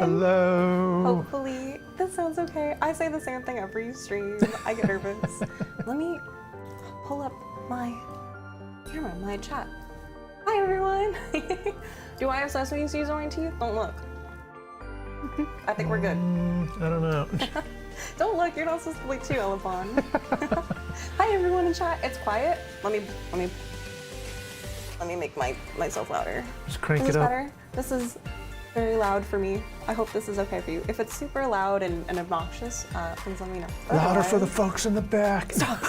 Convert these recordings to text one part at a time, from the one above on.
Hello. Hopefully this sounds okay. I say the same thing every stream. I get nervous. Let me pull up my camera, my chat. Hi everyone. Do I have sesame seeds on my teeth? Don't look. I think we're good. I don't know. Don't look. You're not supposed to look too, Elebon. Hi everyone in chat. It's quiet. Let me make myself louder. Just crank Is it this up. better? This is very loud for me. I hope this is okay for you. If it's super loud and obnoxious, please let me know. Louder for the folks in the back. Stop.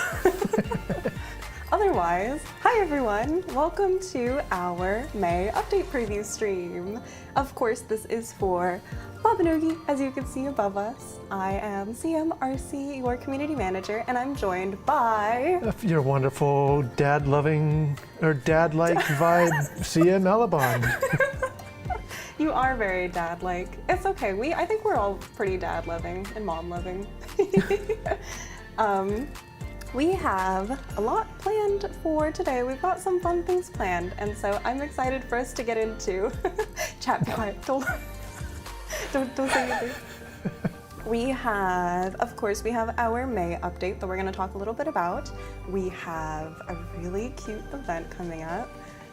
Otherwise, hi everyone. Welcome to our May update preview stream. Of course, this is for Babanogi, as you can see above us. I am CM RC, your community manager, and I'm joined by Your wonderful dad-loving or dad-like vibe, CM Elebon. You are very dad-like. It's okay. I think we're all pretty dad-loving and mom-loving. We have a lot planned for today. We've got some fun things planned, and so I'm excited for us to get into. Chat, be quiet. Don't say anything. We have, of course, we have our May update that we're going to talk a little bit about. We have a really cute event coming up.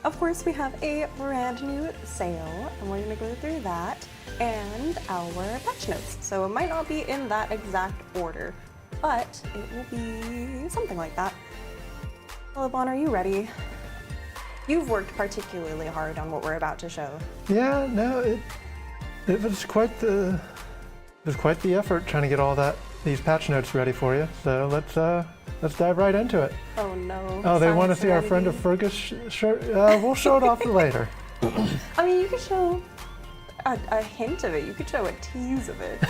Of course, we have a brand new sale, and we're going to go through that, and our patch notes. So it might not be in that exact order, but it will be something like that. Elebon, are you ready? You've worked particularly hard on what we're about to show. Yeah, no, it was quite the effort trying to get all these patch notes ready for you. So let's dive right into it. Oh no. Oh, they want to see our friend of Fergus shirt? We'll show it off later. I mean, you could show a hint of it. You could show a tease of it.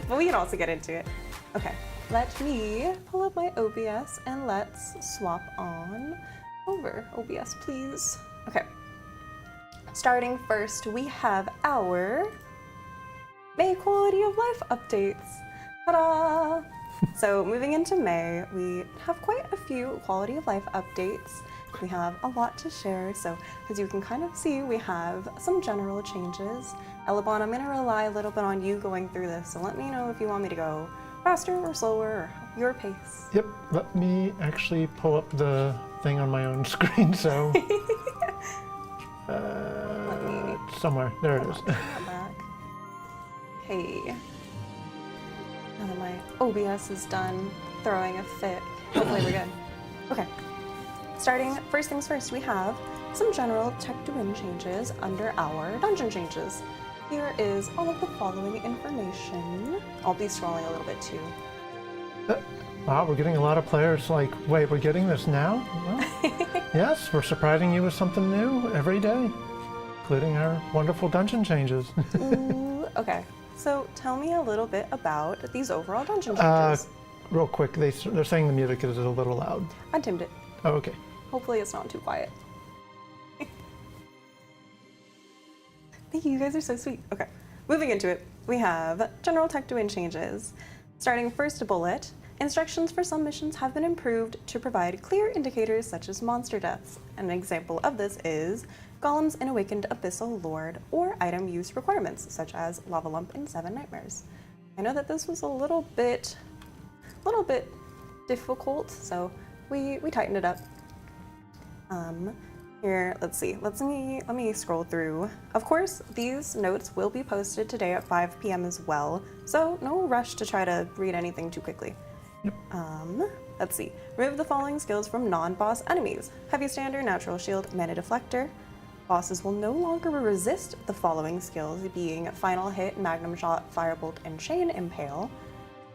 But we can also get into it. Okay, let me pull up my OBS and let's swap on over. OBS, please. Okay. Starting first, we have our May quality of life updates. Ta-da! So moving into May, we have quite a few quality of life updates. We have a lot to share, so as you can kind of see, we have some general changes. Elebon, I'm going to rely a little bit on you going through this, so let me know if you want me to go faster or slower, or your pace. Yep, let me actually pull up the thing on my own screen, so... somewhere, there it is. Come back. Hey. Now that my OBS is done throwing a fit, hopefully we're good. Okay. Starting, first things first, we have some general tech to win changes under our dungeon changes. Here is all of the following information. I'll be scrolling a little bit too. Wow, we're getting a lot of players like, wait, we're getting this now? Well, yes, we're surprising you with something new every day, including our wonderful dungeon changes. Ooh, okay, so tell me a little bit about these overall dungeon changes. Real quick, they're saying the music is a little loud. I dimmed it. Oh, okay. Hopefully it's not too quiet. Thank you, you guys are so sweet. Okay, moving into it, we have general tech doing changes. Starting first bullet, instructions for some missions have been improved to provide clear indicators such as monster deaths. An example of this is golems in Awakened Abyssal Lord or item use requirements such as Lava Lump in 7 Nightmares. I know that this was a little bit difficult, so we tightened it up. Here, let's see. Let me scroll through. Of course, these notes will be posted today at 5 p.m. as well, so no rush to try to read anything too quickly. Yep. Let's see. Remove the following skills from non-boss enemies: Heavy Stander, Natural Shield, Mana Deflector. Bosses will no longer resist the following skills, being Final Hit, Magnum Shot, Firebolt, and Chain Impale.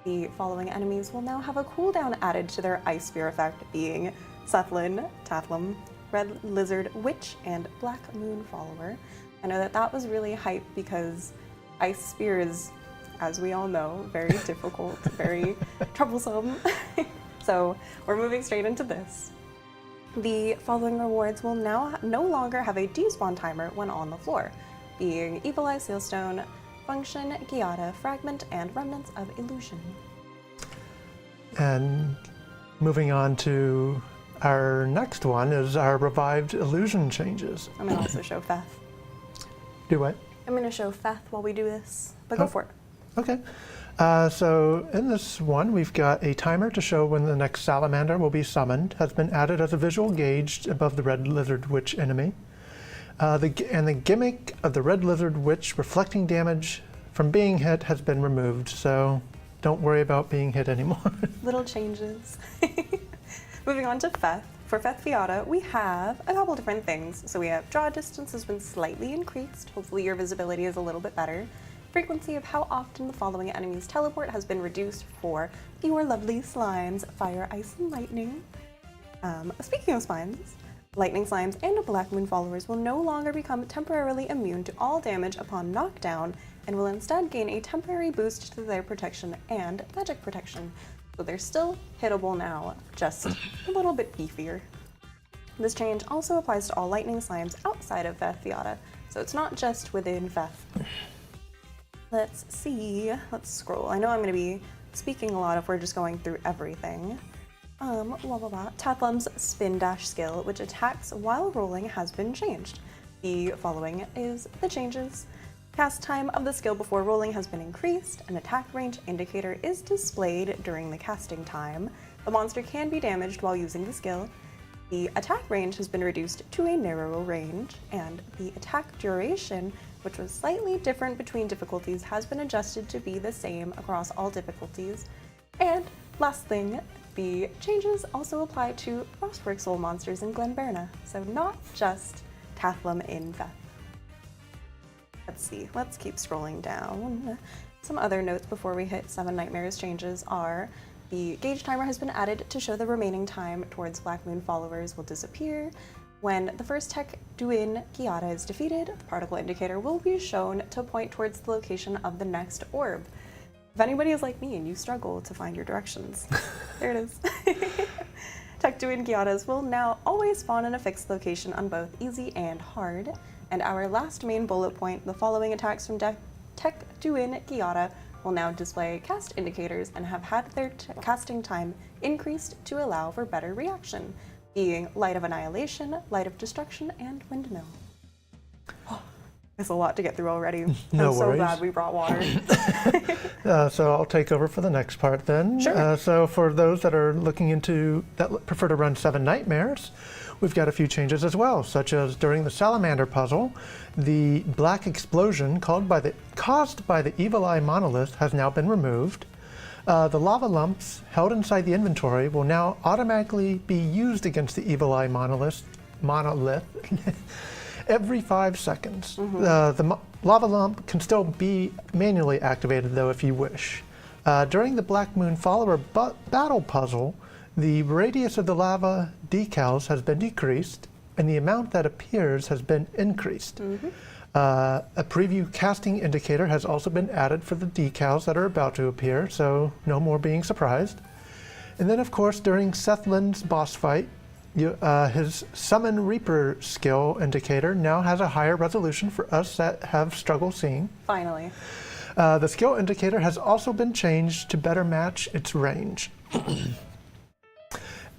The following enemies will now have a cooldown added to their Ice Spear effect, being Sethlin, Tathlum, Red Lizard Witch, and Black Moon Follower. I know that was really hype because Ice Spear is, as we all know, very difficult, very troublesome. So we're moving straight into this. The following rewards will now no longer have a despawn timer when on the floor, being Evil Eye Sealstone, Function, Giada, Fragment, and Remnants of Illusion. And moving on to our next one is our revived illusion changes. I'm gonna also show Feth. Do what? I'm gonna show Feth while we do this, but go for it. Okay. So in this one, we've got a timer to show when the next salamander will be summoned. Has been added as a visual gauge above the Red Lizard Witch enemy. The gimmick of the Red Lizard Witch reflecting damage from being hit has been removed, so don't worry about being hit anymore. Little changes. Moving on to Feth. For Feth Fiata, we have a couple different things. So we have draw distance has been slightly increased. Hopefully your visibility is a little bit better. Frequency of how often the following enemies teleport has been reduced for your lovely slimes, Fire, Ice, and Lightning. Speaking of slimes, Lightning Slimes and Black Moon Followers will no longer become temporarily immune to all damage upon knockdown and will instead gain a temporary boost to their protection and magic protection. So they're still hittable now, just a little bit beefier. This change also applies to all Lightning Slimes outside of Feth Fiata, so it's not just within Feth. Let's see, let's scroll. I know I'm going to be speaking a lot if we're just going through everything. Tathlum's Spin Dash skill, which attacks while rolling, has been changed. The following is the changes. Cast time of the skill before rolling has been increased. An attack range indicator is displayed during the casting time. The monster can be damaged while using the skill. The attack range has been reduced to a narrower range, and the attack duration, which was slightly different between difficulties, has been adjusted to be the same across all difficulties. And last thing, the changes also apply to Frostwork Soul monsters in Glenberna, so not just Tathlum in Feth. Let's see, let's keep scrolling down. Some other notes before we hit 7 Nightmares changes are the gauge timer has been added to show the remaining time towards Black Moon Followers will disappear. When the first Tech Duin Giada is defeated, the particle indicator will be shown to point towards the location of the next orb. If anybody is like me and you struggle to find your directions, there it is. Tech Duin Giadas will now always spawn in a fixed location on both easy and hard. And our last main bullet point, the following attacks from Tech Duin Giada will now display cast indicators and have had their casting time increased to allow for better reaction, being Light of Annihilation, Light of Destruction, and Windmill. It's a lot to get through already. No I'm so glad we brought water. So I'll take over for the next part then. Sure. So for those that are that prefer to run 7 Nightmares, we've got a few changes as well, such as during the Salamander puzzle, the black explosion caused by the Evil Eye monolith has now been removed. The lava lumps held inside the inventory will now automatically be used against the Evil Eye monolith every 5 seconds. The lava lump can still be manually activated though if you wish. During the Black Moon Follower battle puzzle, the radius of the lava decals has been decreased, and the amount that appears has been increased. A preview casting indicator has also been added for the decals that are about to appear, so no more being surprised. And then, of course, during Seth Lynn's boss fight, his Summon Reaper skill indicator now has a higher resolution for us that have struggle seeing. Finally. The skill indicator has also been changed to better match its range.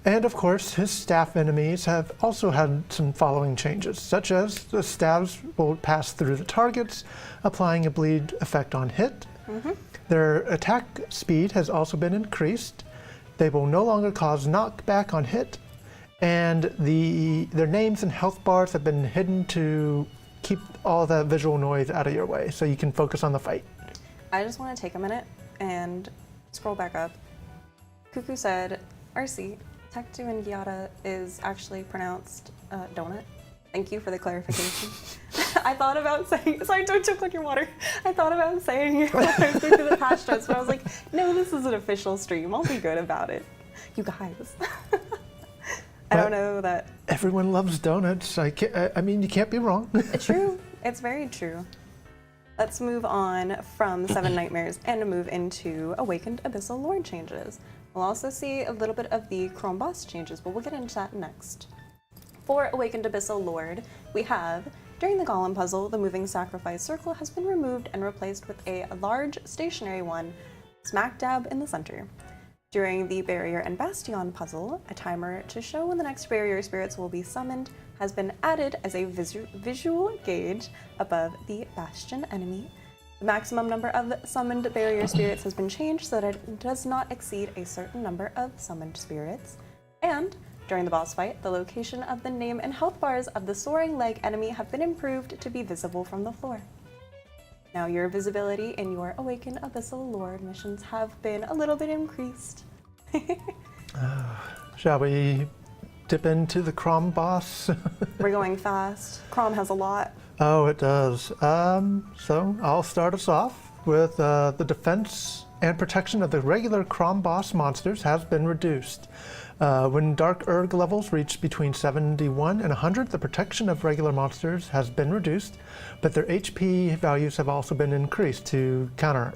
And of course, his staff enemies have also had some following changes, such as the staves will pass through the targets, applying a bleed effect on hit. Their attack speed has also been increased. They will no longer cause knockback on hit, and their names and health bars have been hidden to keep all the visual noise out of your way, so you can focus on the fight. I just want to take a minute and scroll back up. Cuckoo said, Arcee, Tectu and Gyata is actually pronounced donut. Thank you for the clarification. I thought about saying, sorry, don't choke on your water. I thought about saying it when I was going through the patch notes, but I was like, no, this is an official stream. I'll be good about it. You guys. I don't know that. Everyone loves donuts. I mean, you can't be wrong. True. It's very true. Let's move on from Seven Nightmares and move into Awakened Abyssal Lord changes. We'll also see a little bit of the Chrome Boss changes, but we'll get into that next. For Awakened Abyssal Lord, we have, during the Golem puzzle, the moving sacrifice circle has been removed and replaced with a large stationary one, smack dab in the center. During the Barrier and Bastion puzzle, a timer to show when the next barrier spirits will be summoned has been added as a visual gauge above the Bastion enemy. The maximum number of summoned barrier spirits has been changed so that it does not exceed a certain number of summoned spirits. And during the boss fight, the location of the name and health bars of the soaring leg enemy have been improved to be visible from the floor. Now your visibility in your Awaken Abyssal Lord missions have been a little bit increased. Shall we dip into the Crom boss? We're going fast. Crom has a lot. Oh, it does. So I'll start us off with the defense and protection of the regular Crom boss monsters has been reduced. When Dark Erg levels reach between 71 and 100, the protection of regular monsters has been reduced, but their HP values have also been increased to counter.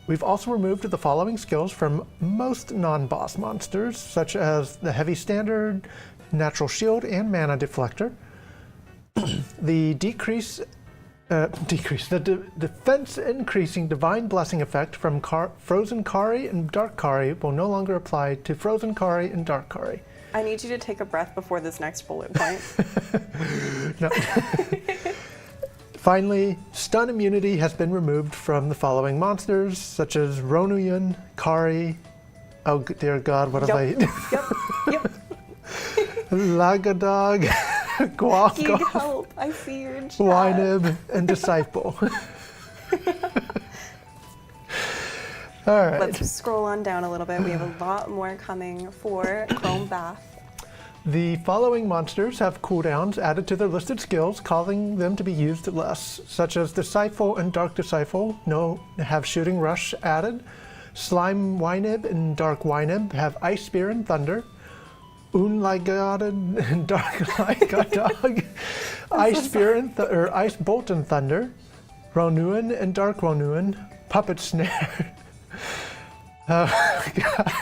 We've also removed the following skills from most non-boss monsters, such as the Heavy Standard, Natural Shield, and Mana Deflector. The defense increasing Divine Blessing effect from Frozen Kari and Dark Kari will no longer apply to Frozen Kari and Dark Kari. I need you to take a breath before this next bullet point. No. Finally, stun immunity has been removed from the following monsters, such as Ronuyun, Kari, oh dear God, what have I... Yep. Lagadog, Guac, help, I see your chat. Wynib, and Disciple. All right. Let's scroll on down a little bit. We have a lot more coming for Chrome Bath. The following monsters have cooldowns added to their listed skills, causing them to be used less, such as Disciple and Dark Disciple have Shooting Rush added. Slime Wynib and Dark Wynib have Ice Spear and Thunder. Unligaded and Dark Ligadog, Ice Spear and Ice Bolt and Thunder. Ronuyun and Dark Ronuyun, Puppet Snare. Oh God!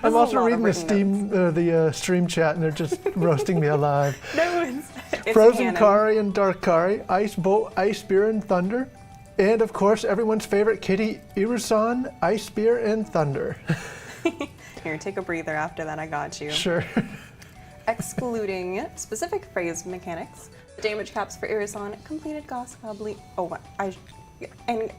I'm also reading the stream chat, and they're just roasting me alive. No, it's Frozen Kari and Dark Kari, Ice Bolt, Ice Spear and Thunder, and of course everyone's favorite kitty, Irusan, Ice Spear and Thunder. Here, take a breather after that. I got you. Sure. Excluding specific phrase mechanics, the damage caps for Irusan, completed Gloss, and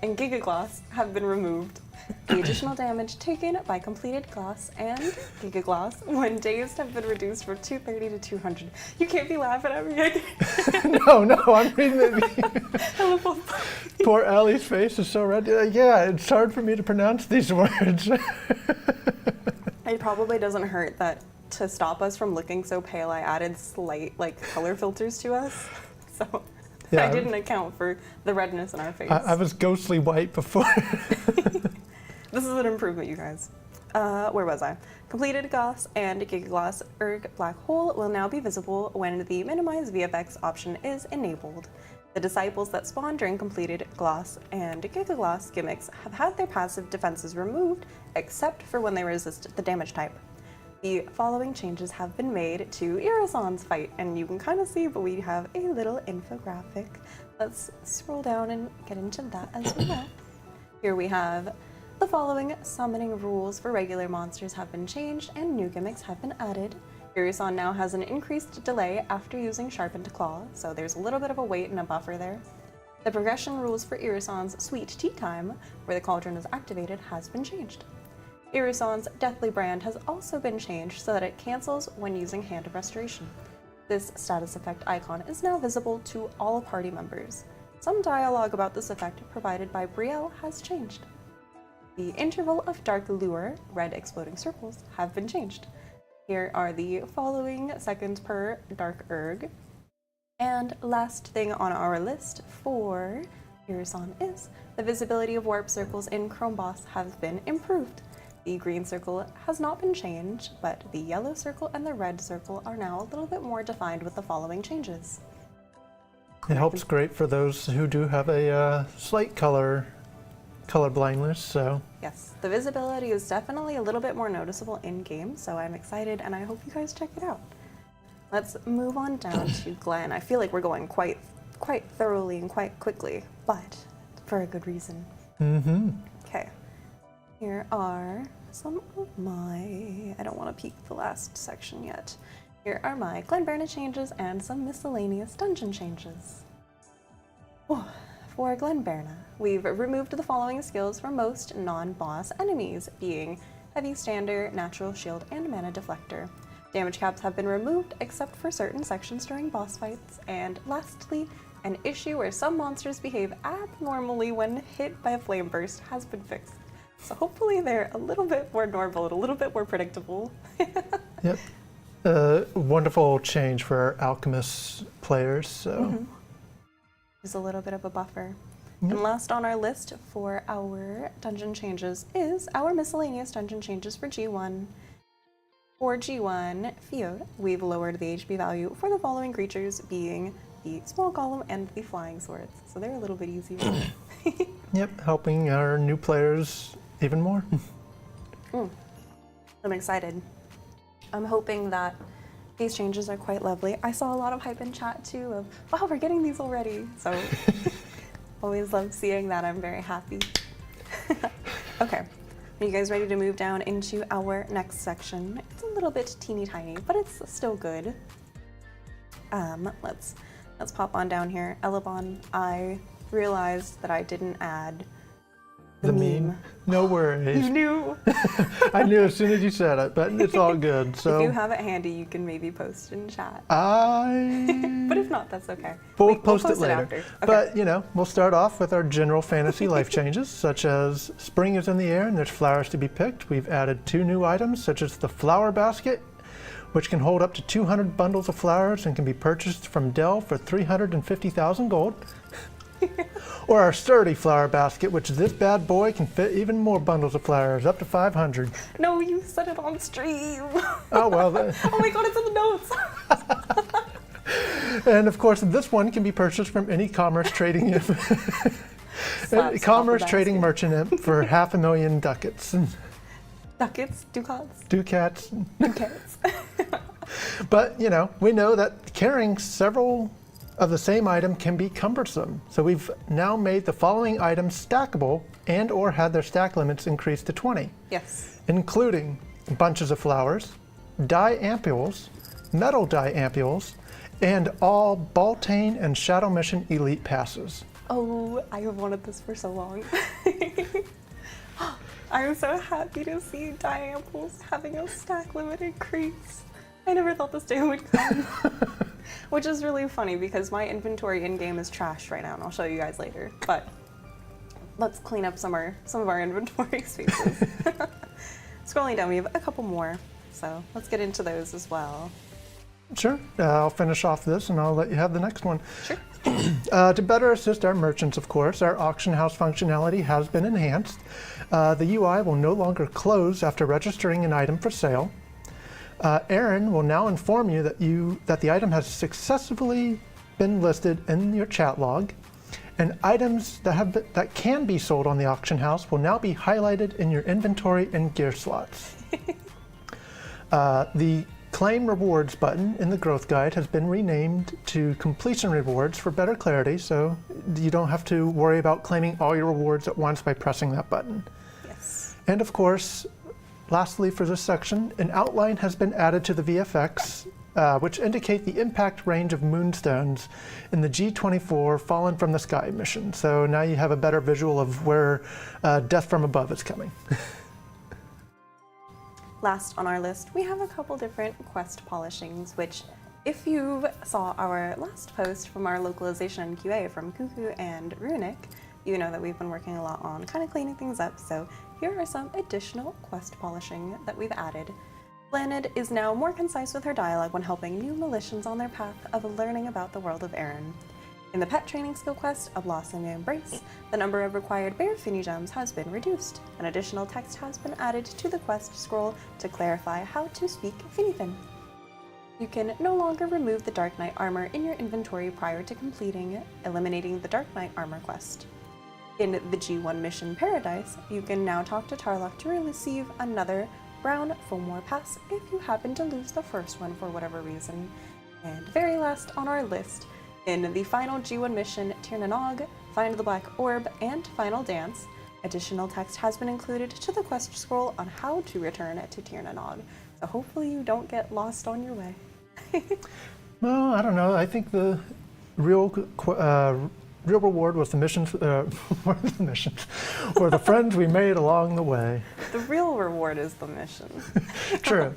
Giga Gloss have been removed. The additional damage taken by completed Gloss and Giga Gloss when dazed have been reduced from 230 to 200. You can't be laughing at me. No, I'm reading it. Poor Allie's face is so red. Yeah, it's hard for me to pronounce these words. It probably doesn't hurt that to stop us from looking so pale, I added slight color filters to us. So Yeah, I didn't account for the redness in our face. I was ghostly white before. This is an improvement, you guys. Where was I? Completed gloss and Gigagloss Erg Black Hole will now be visible when the Minimize VFX option is enabled. The disciples that spawn during completed gloss and Gigagloss gimmicks have had their passive defenses removed, except for when they resist the damage type. The following changes have been made to Irison's fight, and you can kind of see, but we have a little infographic. Let's scroll down and get into that as well. Here we have the following summoning rules for regular monsters have been changed and new gimmicks have been added. Irison now has an increased delay after using Sharpened Claw, so there's a little bit of a wait and a buffer there. The progression rules for Irison's Sweet Tea Time, where the cauldron is activated, has been changed. Irison's Deathly Brand has also been changed so that it cancels when using Hand of Restoration. This status effect icon is now visible to all party members. Some dialogue about this effect provided by Brielle has changed. The interval of Dark Lure, red exploding circles, have been changed. Here are the following seconds per Dark Erg. And last thing on our list for Irison is the visibility of warp circles in Chrome Boss have been improved. The green circle has not been changed, but the yellow circle and the red circle are now a little bit more defined with the following changes. It helps great for those who do have a slight color blindness, so. Yes, the visibility is definitely a little bit more noticeable in-game, so I'm excited and I hope you guys check it out. Let's move on down to Glenn. I feel like we're going quite thoroughly and quite quickly, but for a good reason. Mm-hmm. Okay. Here are some of my, I don't want to peek the last section yet. Here are my Glenberna changes and some miscellaneous dungeon changes. Oh, for Glenberna, we've removed the following skills for most non-boss enemies, being Heavy Stander, Natural Shield, and Mana Deflector. Damage caps have been removed except for certain sections during boss fights, and lastly, an issue where some monsters behave abnormally when hit by a flame burst has been fixed. So hopefully they're a little bit more normal and a little bit more predictable. Yep. Wonderful change for our alchemist players. So There's a little bit of a buffer. And last on our list for our dungeon changes is our miscellaneous dungeon changes for G1. For G1 Field, we've lowered the HP value for the following creatures, being the small golem and the flying swords. So they're a little bit easier. Yep, helping our new players even more. I'm excited. I'm hoping that these changes are quite lovely. I saw a lot of hype in chat too of, wow, we're getting these already. So always love seeing that. I'm very happy. Okay, are you guys ready to move down into our next section? It's a little bit teeny tiny, but it's still good. Let's pop on down here. Elebon, I realized that I didn't add the meme. No worries. You knew. I knew as soon as you said it, but it's all good. So If you have it handy, you can maybe post in chat. But if not, that's okay. We'll post it later. after. Okay. But, you know, we'll start off with our general fantasy life changes, such as spring is in the air and there's flowers to be picked. We've added 2 new items, such as the flower basket, which can hold up to 200 bundles of flowers and can be purchased from Dell for 350,000 gold. Or our sturdy flower basket, which this bad boy can fit even more bundles of flowers, up to 500. No, you said it on stream. Oh, well. Oh my god, it's in the notes. And of course, this one can be purchased from any commerce trading merchant imp for 500,000 ducats. Ducats? Ducats? Ducats. Ducats. But, you know, we know that carrying several of the same item can be cumbersome. So we've now made the following items stackable and or had their stack limits increased to 20. Yes. Including bunches of flowers, dye ampules, metal dye ampules, and all Baltane and Shadow Mission Elite passes. Oh, I have wanted this for so long. I'm so happy to see Diamples having a stack limit increase. I never thought this day would come. Which is really funny because my inventory in-game is trashed right now, and I'll show you guys later. But let's clean up some of our inventory spaces. Scrolling down, we have a couple more, so let's get into those as well. Sure. I'll finish off this and I'll let you have the next one. Sure. To better assist our merchants, of course, our auction house functionality has been enhanced. The UI will no longer close after registering an item for sale. Aaron will now inform you that the item has successfully been listed in your chat log, and items that can be sold on the auction house will now be highlighted in your inventory and gear slots. The Claim Rewards button in the Growth Guide has been renamed to Completion Rewards for better clarity, so you don't have to worry about claiming all your rewards at once by pressing that button. Yes. And of course, lastly for this section, an outline has been added to the VFX, which indicate the impact range of moonstones in the G24 Fallen from the Sky mission. So now you have a better visual of where Death from Above is coming. Last on our list, we have a couple different quest polishings, which if you saw our last post from our localization and QA from Cuckoo and Runic, you know that we've been working a lot on kind of cleaning things up. So here are some additional quest polishing that we've added. Blanid is now more concise with her dialogue when helping new Militians on their path of learning about the world of Aaron. In the pet training skill quest, A Blossoming Embrace, the number of required bear finny gems has been reduced. An additional text has been added to the quest scroll to clarify how to speak Finnifin. You can no longer remove the Dark Knight armor in your inventory prior to completing Eliminating the Dark Knight armor quest. In the G1 mission Paradise, you can now talk to Tarlock to receive another brown Fomor pass if you happen to lose the first one for whatever reason. And very last on our list, in the final G1 mission Tirnanog, Find the Black Orb, and Final Dance, additional text has been included to the quest scroll on how to return to Tirnanog. So hopefully you don't get lost on your way. Well, I don't know. I think the real reward was the missions, or the friends we made along the way. The real reward is the mission. True.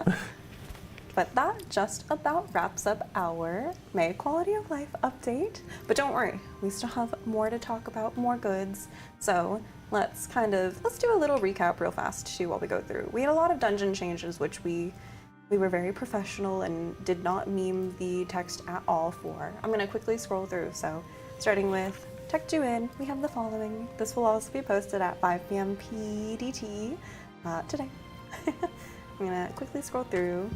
But that just about wraps up our May Quality of Life update. But don't worry, we still have more to talk about, more goods. So let's do a little recap real fast too while we go through. We had a lot of dungeon changes, which we were very professional and did not meme the text at all for. I'm gonna quickly scroll through. So starting with Tech Juin, we have the following. This will also be posted at 5 p.m. PDT today. I'm gonna quickly scroll through.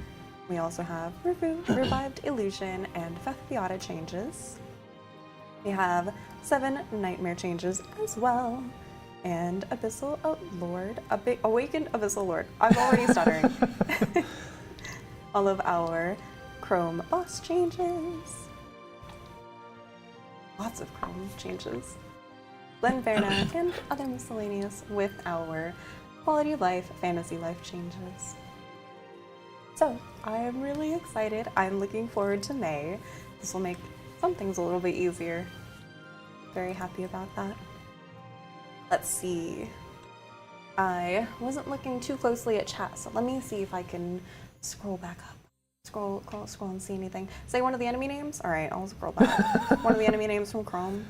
We also have Revived Illusion and Fethiata changes. We have 7 Nightmare changes as well. And Abyssal Lord, Awakened Abyssal Lord. I'm already stuttering. All of our Chrome boss changes. Lots of Chrome changes. Glen Verna and other miscellaneous with our Quality of Life, Fantasy Life changes. So, I am really excited. I'm looking forward to May. This will make some things a little bit easier. Very happy about that. Let's see. I wasn't looking too closely at chat, so let me see if I can scroll back up. Scroll and see anything. Say one of the enemy names? Alright, I'll scroll back. One of the enemy names from Chrome.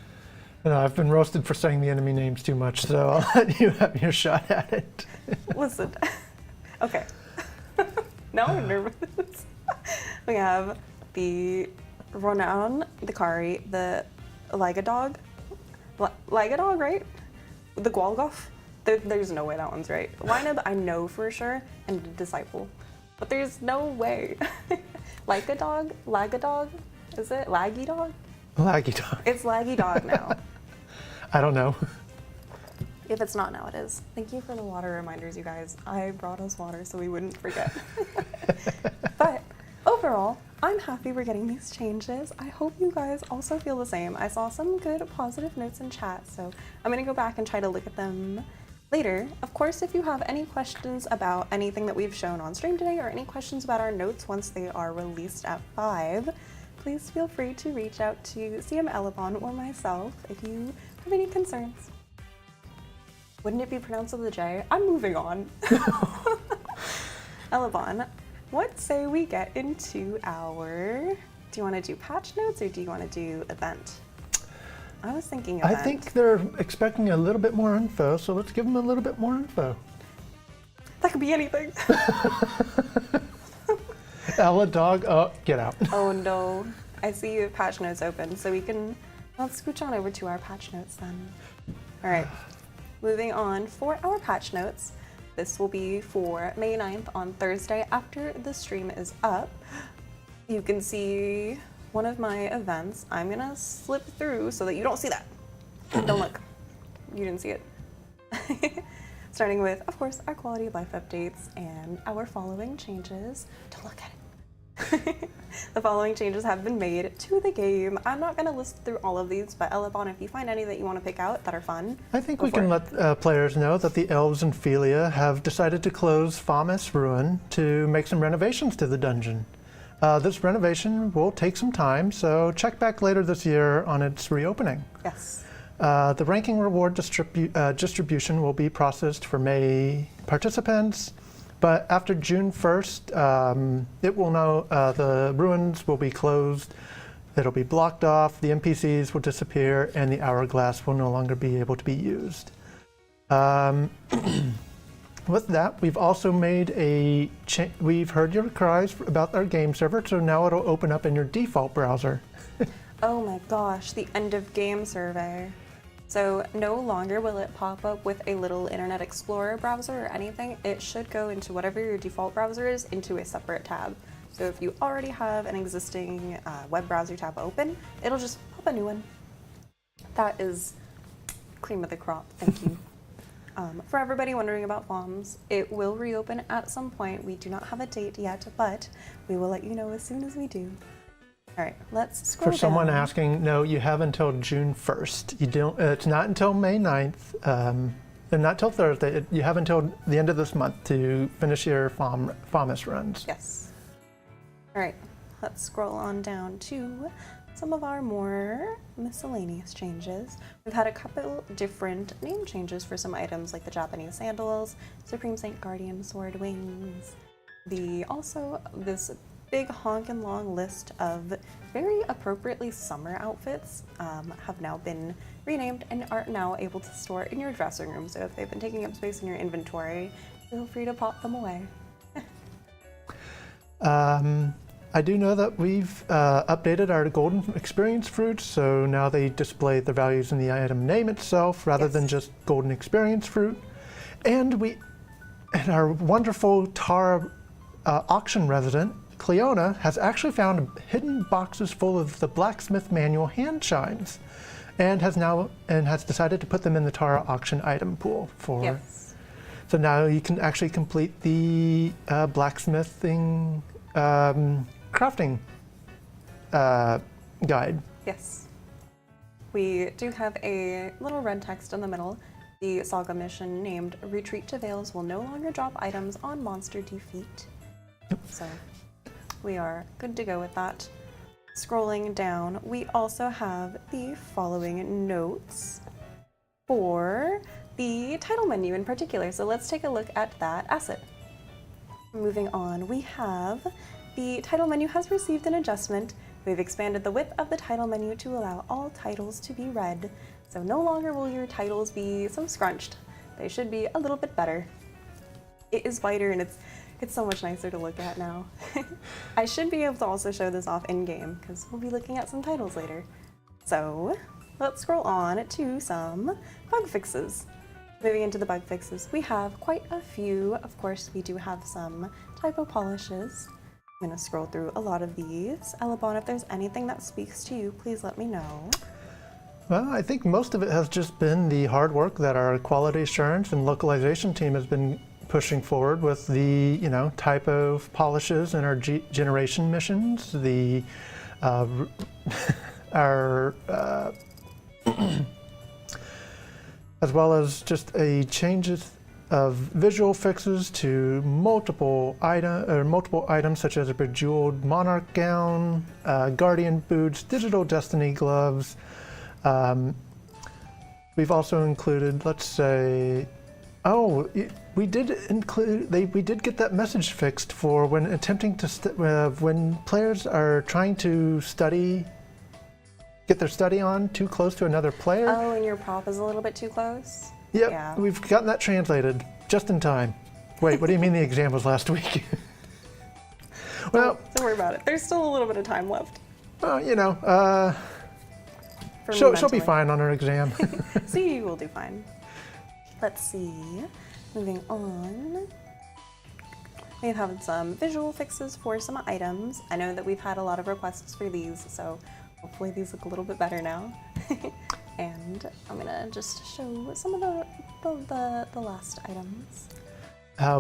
No, I've been roasted for saying the enemy names too much, so I'll let you have your shot at it. Listen. Okay. Now I'm nervous. We have the Ronan, the Kari, the Lygadog. Lygadog, right? The Gwalgoth? There's no way that one's right. Wyneb, I know for sure, and the Disciple. But there's no way. Lygadog? Lagadog? Is it? Laggy Dog? Laggy Dog. It's Laggy Dog now. I don't know. If it's not now, it is. Thank you for the water reminders, you guys. I brought us water so we wouldn't forget. But overall, I'm happy we're getting these changes. I hope you guys also feel the same. I saw some good positive notes in chat, so I'm gonna go back and try to look at them later. Of course, if you have any questions about anything that we've shown on stream today or any questions about our notes once they are released at 5, please feel free to reach out to CM Elebon or myself if you have any concerns. Wouldn't it be pronounced with a J? I'm moving on. Elebon, what say we get into our... Do you want to do patch notes or do you want to do event? I was thinking event. I think they're expecting a little bit more info, so let's give them a little bit more info. That could be anything. Ella dog, oh, get out. Oh no. I see you have patch notes open, so let's scooch on over to our patch notes then. All right, moving on for our patch notes. This will be for May 9th on Thursday after the stream is up. You can see one of my events. I'm gonna slip through so that you don't see that. Don't look. You didn't see it. Starting with, of course, our quality of life updates and our following changes. Don't look at it. The following changes have been made to the game. I'm not going to list through all of these, but Elebon, if you find any that you want to pick out that are fun, I think we can let players know that the elves in Philia have decided to close Famus Ruin to make some renovations to the dungeon. This renovation will take some time, so check back later this year on its reopening. Yes. The ranking reward distribution will be processed for May participants, but after June 1st, it will know the ruins will be closed, it'll be blocked off, the NPCs will disappear, and the hourglass will no longer be able to be used. With that, we've also made we've heard your cries about our game server, so now it'll open up in your default browser. Oh my gosh, the end of game survey. So no longer will it pop up with a little Internet Explorer browser or anything. It should go into whatever your default browser is into a separate tab. So if you already have an existing web browser tab open, it'll just pop a new one. That is cream of the crop, thank you. For everybody wondering about FOMS, it will reopen at some point. We do not have a date yet, but we will let you know as soon as we do. All right, let's scroll down. For someone asking, no, you have until June 1st. You don't. It's not until May 9th, and not till Thursday. You have until the end of this month to finish your FOMS runs. Yes. All right, let's scroll on down to some of our more miscellaneous changes. We've had a couple different name changes for some items like the Japanese sandals, Supreme Saint Guardian sword wings. Also this big honkin' long list of very appropriately summer outfits have now been renamed and are now able to store in your dressing room. So if they've been taking up space in your inventory, feel free to pop them away. I do know that we've updated our golden experience fruits, so now they display the values in the item name itself rather than just golden experience fruit. And our wonderful Tara auction resident, Cleona, has actually found hidden boxes full of the blacksmith manual hand chimes, and has decided to put them in the Tara auction item pool for. Yes. So now you can actually complete the blacksmithing crafting guide. Yes. We do have a little red text in the middle. The saga mission named Retreat to Vales will no longer drop items on monster defeat. So we are good to go with that. Scrolling down, we also have the following notes for the title menu in particular. So let's take a look at that asset. Moving on, we have the title menu has received an adjustment. We've expanded the width of the title menu to allow all titles to be read. So no longer will your titles be so scrunched. They should be a little bit better. It is wider and it's so much nicer to look at now. I should be able to also show this off in-game because we'll be looking at some titles later. So let's scroll on to some bug fixes. Moving into the bug fixes, we have quite a few. Of course, we do have some typo polishes. I'm gonna scroll through a lot of these. Elebon, if there's anything that speaks to you, please let me know. Well, I think most of it has just been the hard work that our quality assurance and localization team has been pushing forward with the, typo polishes in our generation missions, as well as just a changes of visual fixes to multiple items such as a bejeweled monarch gown, guardian boots, digital destiny gloves. We've also included, let's say, we did get that message fixed for when attempting to when players are trying to get their study on too close to another player. Oh, and your prop is a little bit too close? Yep, Yeah. We've gotten that translated just in time. Wait, what do you mean the exam was last week? Well, So Don't worry about it. There's still a little bit of time left. Well, you know, For me she'll be mentally. fine on her exam. See, you will do fine. Let's see. Moving on. We've had some visual fixes for some items. I know that we've had a lot of requests for these, so hopefully these look a little bit better now. And I'm gonna just show some of the last items.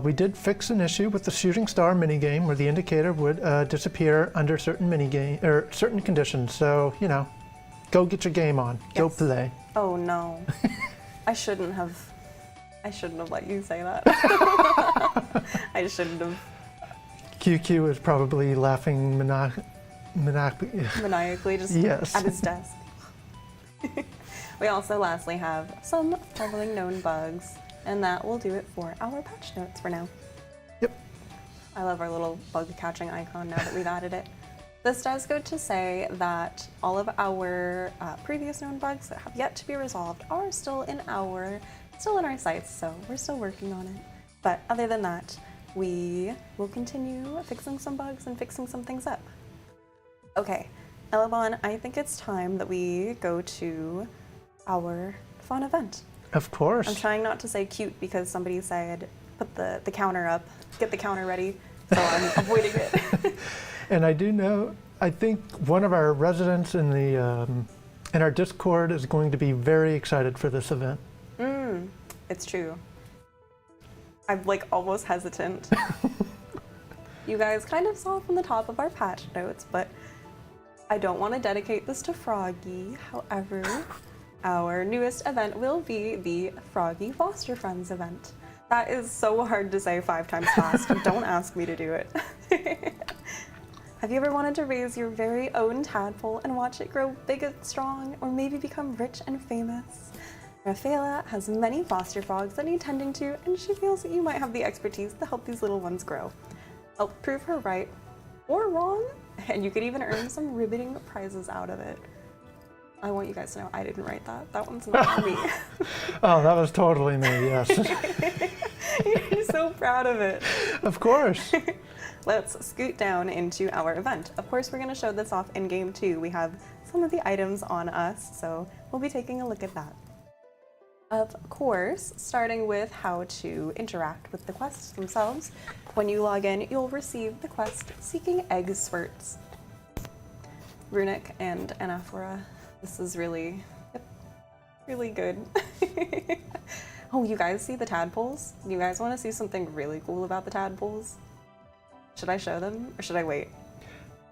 We did fix an issue with the shooting star minigame where the indicator would disappear under certain certain conditions. So, you know, go get your game on. Go Yes. play. Oh no. I shouldn't have let you say that. I shouldn't have QQ is probably laughing maniacally just Yes. at his desk. We also lastly have some troubling known bugs, and that will do it for our patch notes for now. Yep. I love our little bug catching icon now that we've added it. This does go to say that all of our previous known bugs that have yet to be resolved are still in our sights, so we're still working on it. But other than that, we will continue fixing some bugs and fixing some things up. Okay, Elebon, I think it's time that we go to our fun event. Of course. I'm trying not to say cute because somebody said put the counter up, get the counter ready, so I'm avoiding it. And I do know, I think one of our residents in the in our Discord is going to be very excited for this event. It's true. I'm like almost hesitant. You guys kind of saw from the top of our patch notes, but I don't want to dedicate this to Froggy. However, our newest event will be the Froggy Foster Friends event. That is so hard to say 5 times fast. Don't ask me to do it. Have you ever wanted to raise your very own tadpole and watch it grow big and strong, or maybe become rich and famous? Rafaela has many foster frogs that need tending to, and she feels that you might have the expertise to help these little ones grow. Help prove her right or wrong, and you could even earn some riveting prizes out of it. I want you guys to know I didn't write that. That one's not for me. Oh, that was totally me, yes. You're so proud of it. Of course. Let's scoot down into our event. Of course, we're going to show this off in game 2. We have some of the items on us, so we'll be taking a look at that. Of course, starting with how to interact with the quests themselves. When you log in, you'll receive the quest Seeking Egg Spurts. Runic and Anaphora. This is really good. Oh, you guys see the tadpoles? You guys want to see something really cool about the tadpoles? Should I show them or should I wait?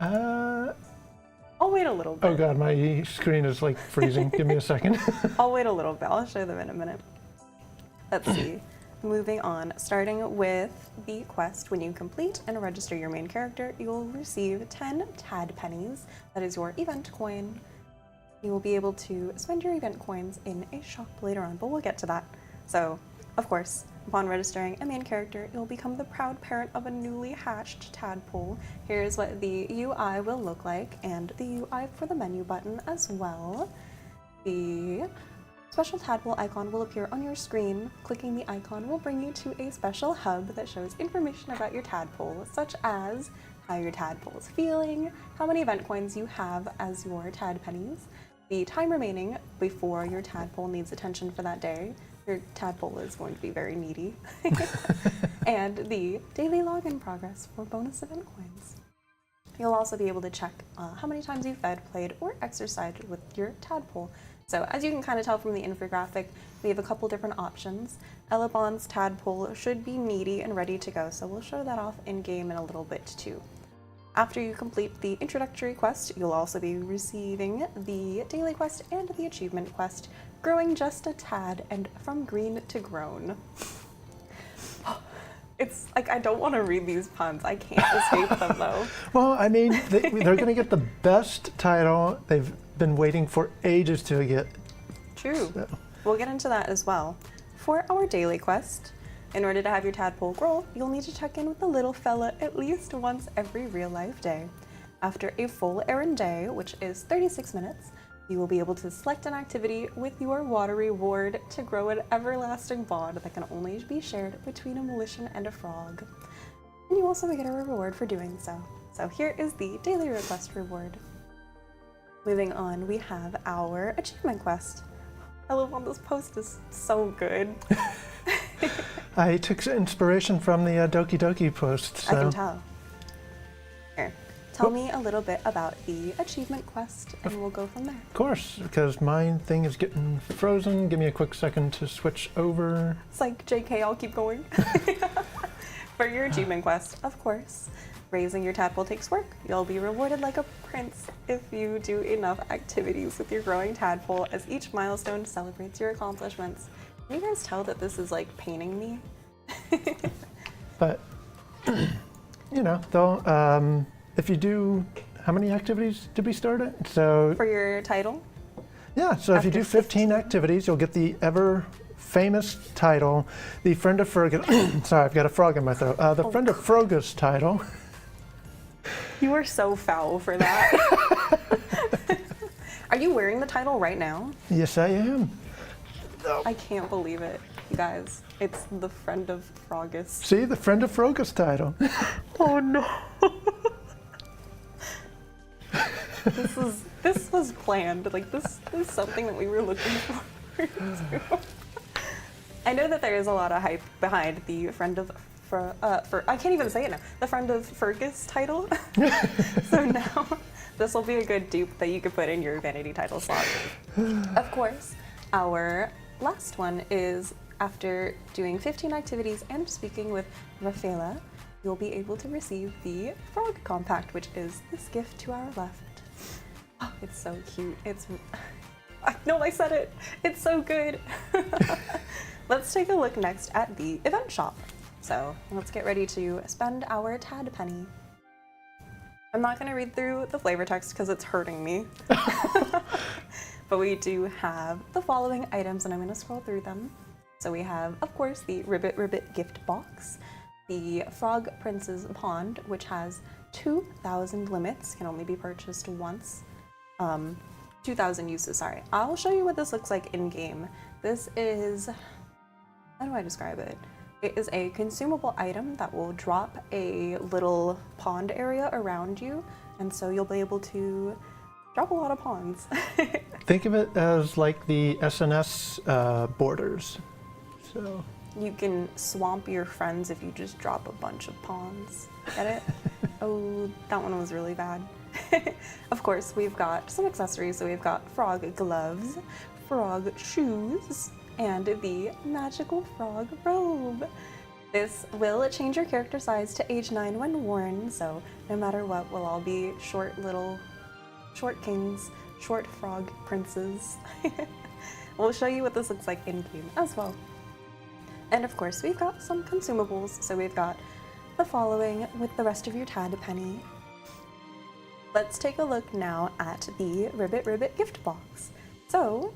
I'll wait a little bit. Oh god, my screen is like freezing. Give me a second. I'll wait a little bit. I'll show them in a minute. Let's see. Moving on, starting with the quest. When you complete and register your main character, you will receive 10 tad pennies. That is your event coin. You will be able to spend your event coins in a shop later on, but we'll get to that. So, of course, upon registering a main character, you'll become the proud parent of a newly hatched tadpole. Here's what the UI will look like, and the UI for the menu button as well. The special tadpole icon will appear on your screen. Clicking the icon will bring you to a special hub that shows information about your tadpole, such as how your tadpole is feeling, how many event coins you have as your tad pennies, the time remaining before your tadpole needs attention for that day. Your tadpole is going to be very needy. And the daily login progress for bonus event coins. You'll also be able to check how many times you fed, played, or exercised with your tadpole. So as you can kind of tell from the infographic, we have a couple different options. Elebon's tadpole should be needy and ready to go, so we'll show that off in game in a little bit too. After you complete the introductory quest, you'll also be receiving the daily quest and the achievement quest, Growing Just a Tad and From Green to Grown. It's like, I don't want to read these puns. I can't escape them though. Well, I mean, they're going to get the best title they've been waiting for ages to get. True. So. We'll get into that as well. For our daily quest, in order to have your tadpole grow, you'll need to check in with the little fella at least once every real life day. After a full errand day, which is 36 minutes, you will be able to select an activity with your watery ward to grow an everlasting bond that can only be shared between a Militian and a frog. And you also get a reward for doing so. So here is the daily request reward. Moving on, we have our achievement quest. Elebon, this post is so good. I took inspiration from the Doki Doki post. So. I can tell. Here, tell me a little bit about the achievement quest, and we'll go from there. Of course, because my thing is getting frozen. Give me a quick second to switch over. It's like, JK, I'll keep going. For your achievement quest, of course, raising your tadpole takes work. You'll be rewarded like a prince if you do enough activities with your growing tadpole, as each milestone celebrates your accomplishments. Can you guys tell that this is like painting me? But, you know, though, if you do, how many activities did we start at? So For your title? yeah, so if you do 15 activities, you'll get the ever famous title, the Friend of Fergus. Sorry, I've got a frog in my throat. The Friend of Frogus title. You are so foul for that. Are you wearing the title right now? Yes, I am. I can't believe it, you guys. It's the Friend of Frogus. See, the Friend of Frogus title. Oh no. This was planned. Like, this is something that we were looking forward to. I know that there is a lot of hype behind the Friend of I can't even say it now. The Friend of Fergus title. So now this will be a good dupe that you could put in your vanity title slot. Of course, our last one is after doing 15 activities and speaking with Rafaela, you'll be able to receive the Frog Compact, which is this gift to our left. Oh, it's so cute. No, I said it. It's so good. Let's take a look next at the event shop. So let's get ready to spend our tad penny. I'm not going to read through the flavor text because it's hurting me. But we do have the following items, and I'm going to scroll through them. So we have, of course, the Ribbit Ribbit gift box, the Frog Prince's Pond, which has 2,000 limits, can only be purchased once. 2,000 uses, sorry. I'll show you what this looks like in-game. This is, how do I describe it? It is a consumable item that will drop a little pond area around you, and so you'll be able to drop a lot of ponds. Think of it as like the SNS borders. So You can swamp your friends if you just drop a bunch of ponds. Get it? Oh, that one was really bad. Of course, we've got some accessories. So we've got frog gloves, frog shoes, and the magical frog robe. This will change your character size to age 9 when worn, so no matter what, we'll all be short kings, short frog princes. We'll show you what this looks like in-game as well. And of course, we've got some consumables, so we've got the following with the rest of your tad penny. Let's take a look now at the Ribbit Ribbit gift box. So,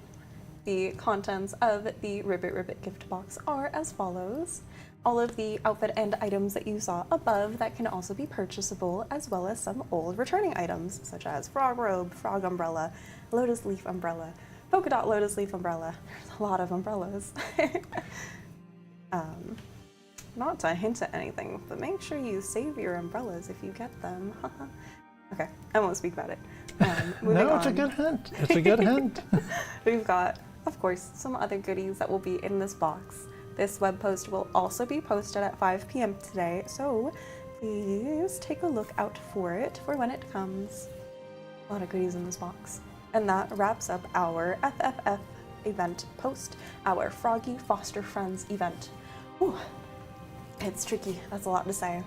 the contents of the Ribbit Ribbit gift box are as follows. All of the outfit and items that you saw above that can also be purchasable, as well as some old returning items, such as frog robe, frog umbrella, lotus leaf umbrella, polka dot lotus leaf umbrella. There's a lot of umbrellas. Not to hint at anything, but make sure you save your umbrellas if you get them. Okay, I won't speak about it. no, it's a good hint. It's a good hint. We've got, of course, some other goodies that will be in this box. This web post will also be posted at 5 p.m. today, so please take a look out for it for when it comes. A lot of goodies in this box. And that wraps up our FFF event post, our Froggy Foster Friends event. Whew. It's tricky, that's a lot to say.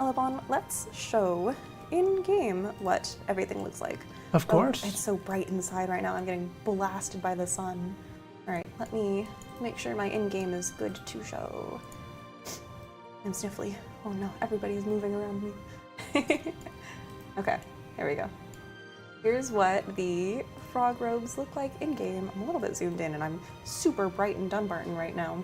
Elebon, let's show in-game what everything looks like. Of course. Oh, it's so bright inside right now, I'm getting blasted by the sun. Alright, let me make sure my in-game is good to show. I'm sniffly. Oh no, everybody's moving around me. Okay, here we go. Here's what the frog robes look like in-game. I'm a little bit zoomed in and I'm super bright in Dunbarton right now.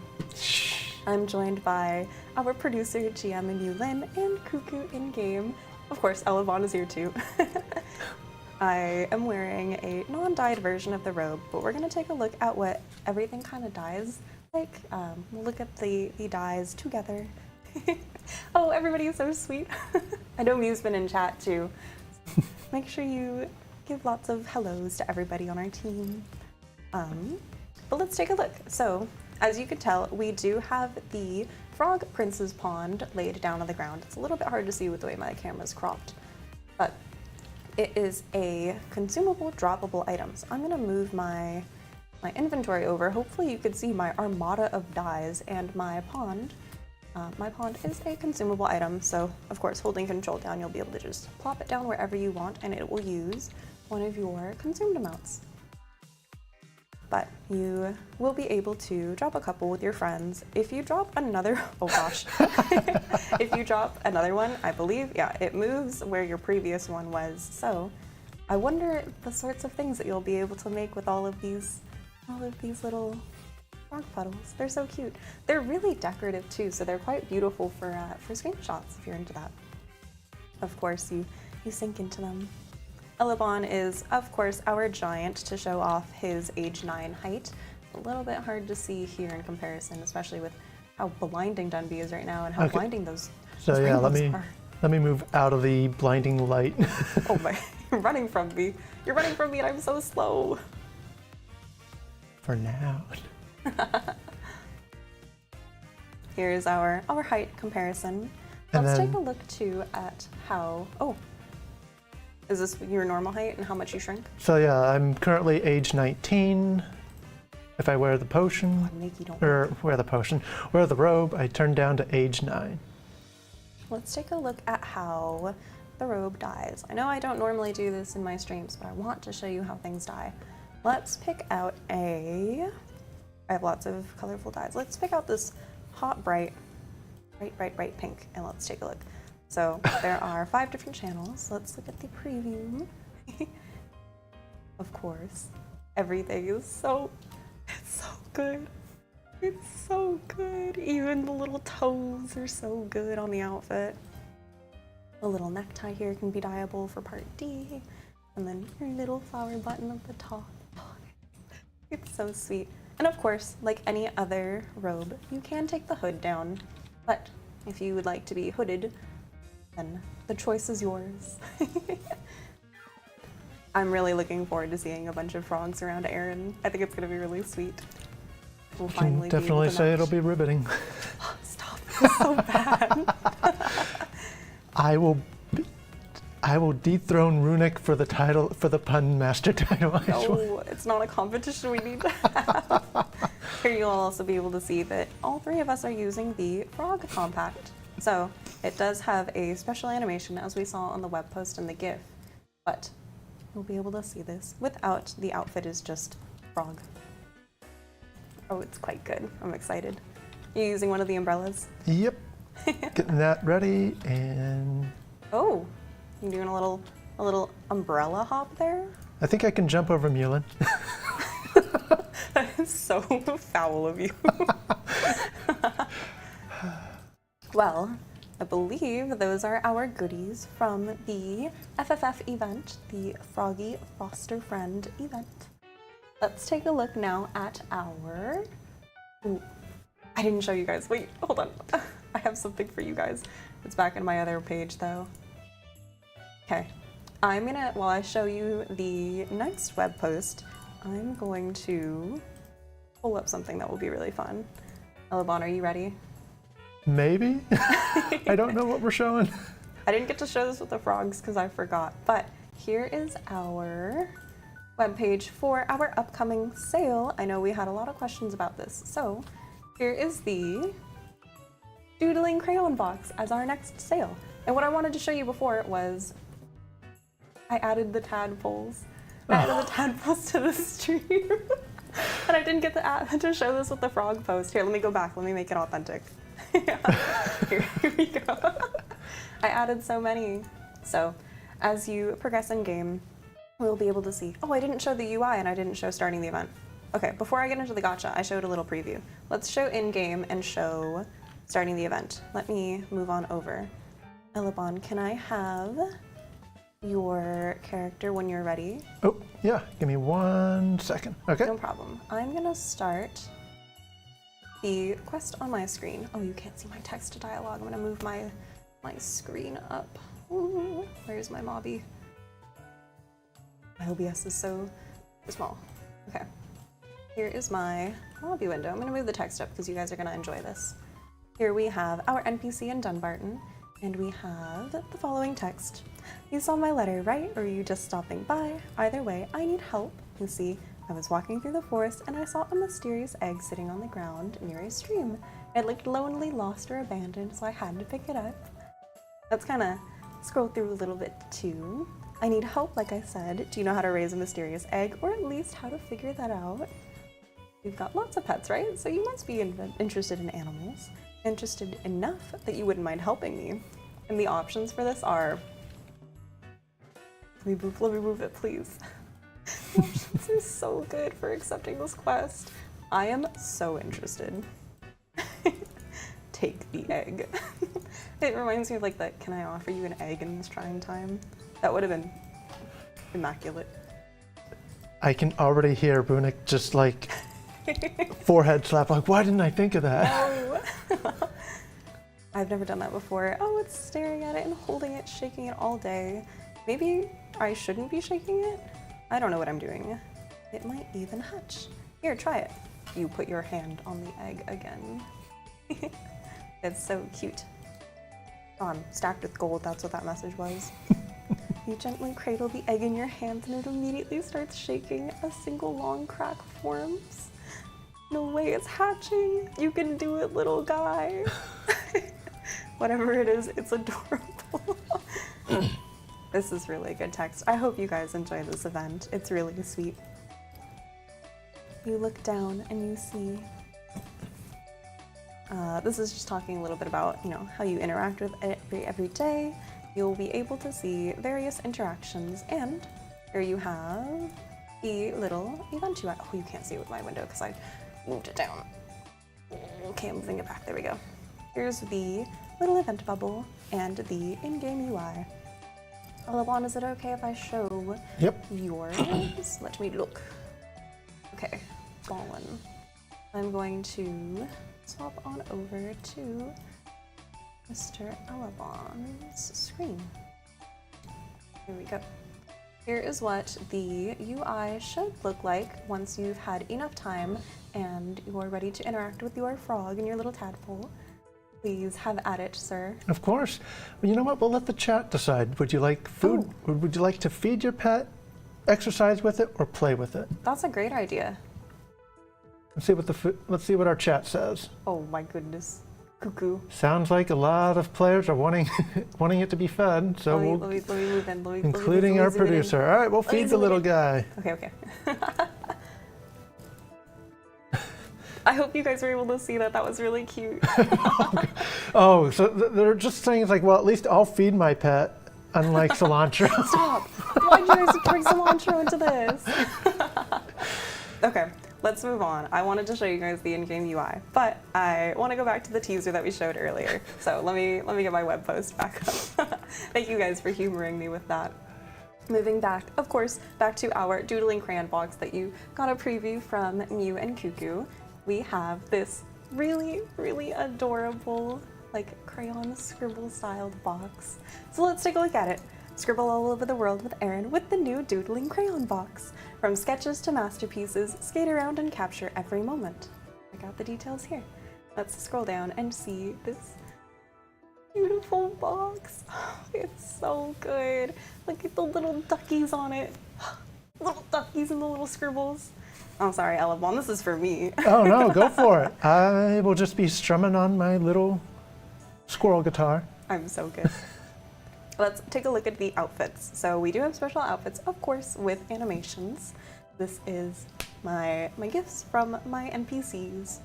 I'm joined by our producer, GM and Yulin, and Cuckoo in-game. Of course, Elebon is here too. I am wearing a non-dyed version of the robe, but we're going to take a look at what everything kind of dyes like. We'll look at the dyes together. Oh, everybody is so sweet. I know Mew's been in chat too. Make sure you give lots of hellos to everybody on our team. But let's take a look. So, as you can tell, we do have the Frog Prince's Pond laid down on the ground. It's a little bit hard to see with the way my camera's cropped, but it is a consumable, droppable item. So I'm gonna move my inventory over. Hopefully you can see my armada of dyes and my pond. My pond is a consumable item, so of course holding control down you'll be able to just plop it down wherever you want and it will use one of your consumed amounts. But you will be able to drop a couple with your friends. If you drop another, oh gosh. If you drop another one, I believe, yeah, it moves where your previous one was. So I wonder the sorts of things that you'll be able to make with all of these little frog puddles. They're so cute. They're really decorative too, so they're quite beautiful for screenshots if you're into that. Of course, you sink into them. Elebon is, of course, our giant to show off his age 9 height. A little bit hard to see here in comparison, especially with how blinding Dunby is right now and how blinding those rainbows are. Let me move out of the blinding light. Oh my, you're running from me. You're running from me and I'm so slow. For now. Here's our height comparison. And Let's then, take a look too at how, is this your normal height and how much you shrink? So yeah, I'm currently age 19. If I wear the potion, wear the robe, I turn down to age 9. Let's take a look at how the robe dies. I know I don't normally do this in my streams, but I want to show you how things die. Let's pick out I have lots of colorful dyes. Let's pick out this hot, bright pink, and let's take a look. So there are 5 different channels. Let's look at the preview. Of course, everything is it's so good. It's so good. Even the little toes are so good on the outfit. The little necktie here can be dyeable for part D. And then your little flower button at the top. It's so sweet. And of course, like any other robe, you can take the hood down. But if you would like to be hooded, then the choice is yours. I'm really looking forward to seeing a bunch of frogs around Aaron. I think it's going to be really sweet. We'll finally definitely say it'll be riveting. Stop, it's so bad. I will dethrone Runic for the title, for the pun master title. No, it's not a competition we need to have. Here you'll also be able to see that all 3 of us are using the Frog Compact. So it does have a special animation as we saw on the web post and the GIF, but you'll be able to see this without the outfit is just frog. Oh, it's quite good. I'm excited. You using one of the umbrellas? Yep. Getting that ready and... Oh, you doing a little umbrella hop there? I think I can jump over Mulin. That is so foul of you. Well, I believe those are our goodies from the FFF event, the Froggy Foster Friend event. Let's take a look now at our... Ooh, I didn't show you guys. Wait, hold on. I have something for you guys. It's back in my other page though. Okay, I'm gonna, while I show you the next web post, I'm going to pull up something that will be really fun. Elebon, are you ready? Maybe? I don't know what we're showing. I didn't get to show this with the frogs because I forgot, but here is our webpage for our upcoming sale. I know we had a lot of questions about this, so here is the Doodling crayon box as our next sale. And what I wanted to show you before was I added the tadpoles. I added the tadpoles to the stream. And I didn't get to show this with the frog post. Here, let me go back. Let me make it authentic. Here we go. I added so many. So as you progress in game, we'll be able to see. Oh, I didn't show the UI and I didn't show starting the event. Okay, before I get into the gacha, I showed a little preview. Let's show in-game and show starting the event. Let me move on over. Elebon, can I have your character when you're ready? Oh, yeah, give me 1 second. Okay. No problem. I'm gonna start the quest on my screen. Oh, you can't see my text to dialogue. I'm gonna move my screen up. Ooh, where's my mobby? My OBS is so small. Okay. Here is my lobby window. I'm gonna move the text up because you guys are gonna enjoy this. Here we have our NPC in Dunbarton, and we have the following text. You saw my letter, right? Or are you just stopping by? Either way, I need help. You see, I was walking through the forest and I saw a mysterious egg sitting on the ground near a stream. It looked lonely, lost, or abandoned, so I had to pick it up. Let's kind of scroll through a little bit too. I need help, like I said. Do you know how to raise a mysterious egg, or at least how to figure that out? You've got lots of pets, right? So you must be interested in animals. Interested enough that you wouldn't mind helping me. And the options for this are... Let me move it, please. The options are so good for accepting this quest. I am so interested. Take the egg. It reminds me of like that, can I offer you an egg in this trying time? That would have been immaculate. I can already hear Bunik just like forehead slap, like, why didn't I think of that? No. I've never done that before. Oh, it's staring at it and holding it, shaking it all day. Maybe I shouldn't be shaking it? I don't know what I'm doing. It might even hatch. Here, try it. You put your hand on the egg again. It's so cute. Oh, I'm stacked with gold, that's what that message was. You gently cradle the egg in your hands and it immediately starts shaking. A single long crack forms. No way, it's hatching. You can do it, little guy. Whatever it is, it's adorable. This is really good text. I hope you guys enjoy this event. It's really sweet. You look down and you see... this is just talking a little bit about, you know, how you interact with it every day. You'll be able to see various interactions, and here you have the little event UI. Oh, you can't see it with my window because I moved it down. Okay, I'm moving it back. There we go. Here's the little event bubble and the in-game UI. Elebon, is it okay if I show yours? Let me look. Okay, Fallen. I'm going to swap on over to Mr. Elebon's screen. Here we go. Here is what the UI should look like once you've had enough time and you're ready to interact with your frog and your little tadpole. Please have at it, sir. Of course. Well, you know what? We'll let the chat decide. Would you like food? Or would you like to feed your pet, exercise with it, or play with it? That's a great idea. Let's see what our chat says. Oh my goodness. Cuckoo. Sounds like a lot of players are wanting it to be fed, so let me move in. including our producer. All right, we'll feed the little guy. Okay. I hope you guys were able to see that. That was really cute. Oh, so they're just saying, it's like, well, at least I'll feed my pet, unlike cilantro. Stop! Why'd you guys bring cilantro into this? Okay, let's move on. I wanted to show you guys the in-game UI, but I want to go back to the teaser that we showed earlier. So let me get my web post back up. Thank you guys for humoring me with that. Moving back, of course, back to our Doodling crayon box that you got a preview from Mew and Cuckoo. We have this really, really adorable, like, crayon scribble styled box. So let's take a look at it. Scribble all over the world with Erin with the new Doodling crayon box. From sketches to masterpieces, skate around and capture every moment. Check out the details here. Let's scroll down and see this beautiful box. It's so good. Look at the little duckies on it. Little duckies and the little scribbles. I'm sorry, Elebon, this is for me. Oh no, go for it. I will just be strumming on my little squirrel guitar. I'm so good. Let's take a look at the outfits. So we do have special outfits, of course, with animations. This is my gifts from my NPCs.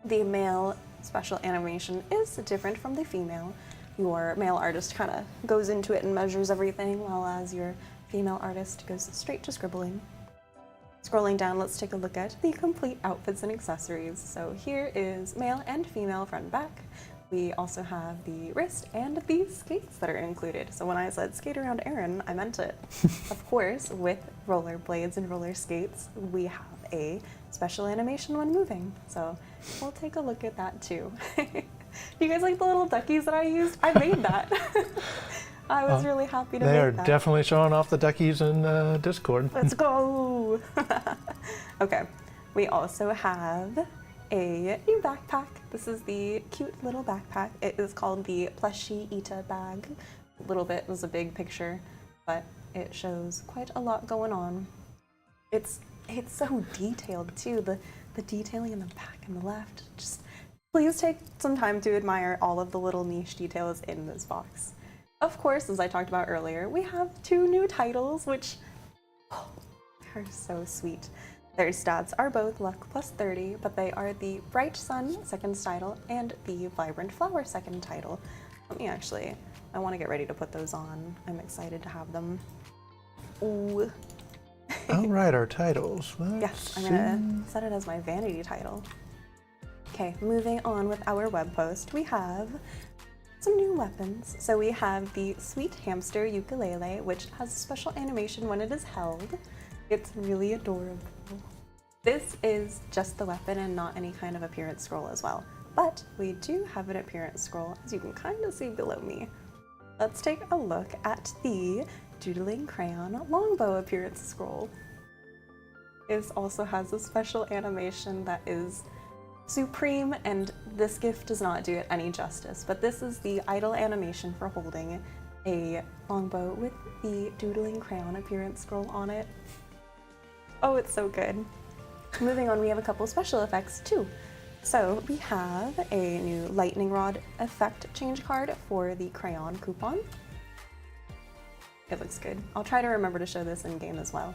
The male special animation is different from the female. Your male artist kind of goes into it and measures everything, while as your female artist goes straight to scribbling. Scrolling down, let's take a look at the complete outfits and accessories. So here is male and female front and back. We also have the wrist and the skates that are included. So when I said skate around Erin, I meant it. Of course, with roller blades and roller skates, we have a special animation when moving. So we'll take a look at that too. Do you guys like the little duckies that I used? I made that. I was really happy to They make are that. definitely showing off the duckies in Discord. Let's go! Okay, we also have a new backpack. This is the cute little backpack. It is called the Plushie Ita bag. A little bit was a big picture, but it shows quite a lot going on. It's so detailed too. The detailing in the back and the left. Just please take some time to admire all of the little niche details in this box. Of course, as I talked about earlier, we have 2 new titles, which are so sweet. Their stats are both luck plus 30, but they are the Bright Sun second title and the Vibrant Flower second title. I want to get ready to put those on. I'm excited to have them. Ooh. All right, our titles. Yes, I'm gonna set it as my vanity title. Okay, moving on with our web post, we have some new weapons. So we have the Sweet Hamster Ukulele, which has a special animation when it is held. It's really adorable. This is just the weapon and not any kind of appearance scroll as well. But we do have an appearance scroll, as you can kind of see below me. Let's take a look at the Doodling Crayon Longbow appearance scroll. This also has a special animation that is supreme, and this gift does not do it any justice, but this is the idle animation for holding a longbow with the Doodling Crayon appearance scroll on it. Oh, it's so good. Moving on, we have a couple special effects too. So we have a new lightning rod effect change card for the crayon coupon. It looks good. I'll try to remember to show this in game as well.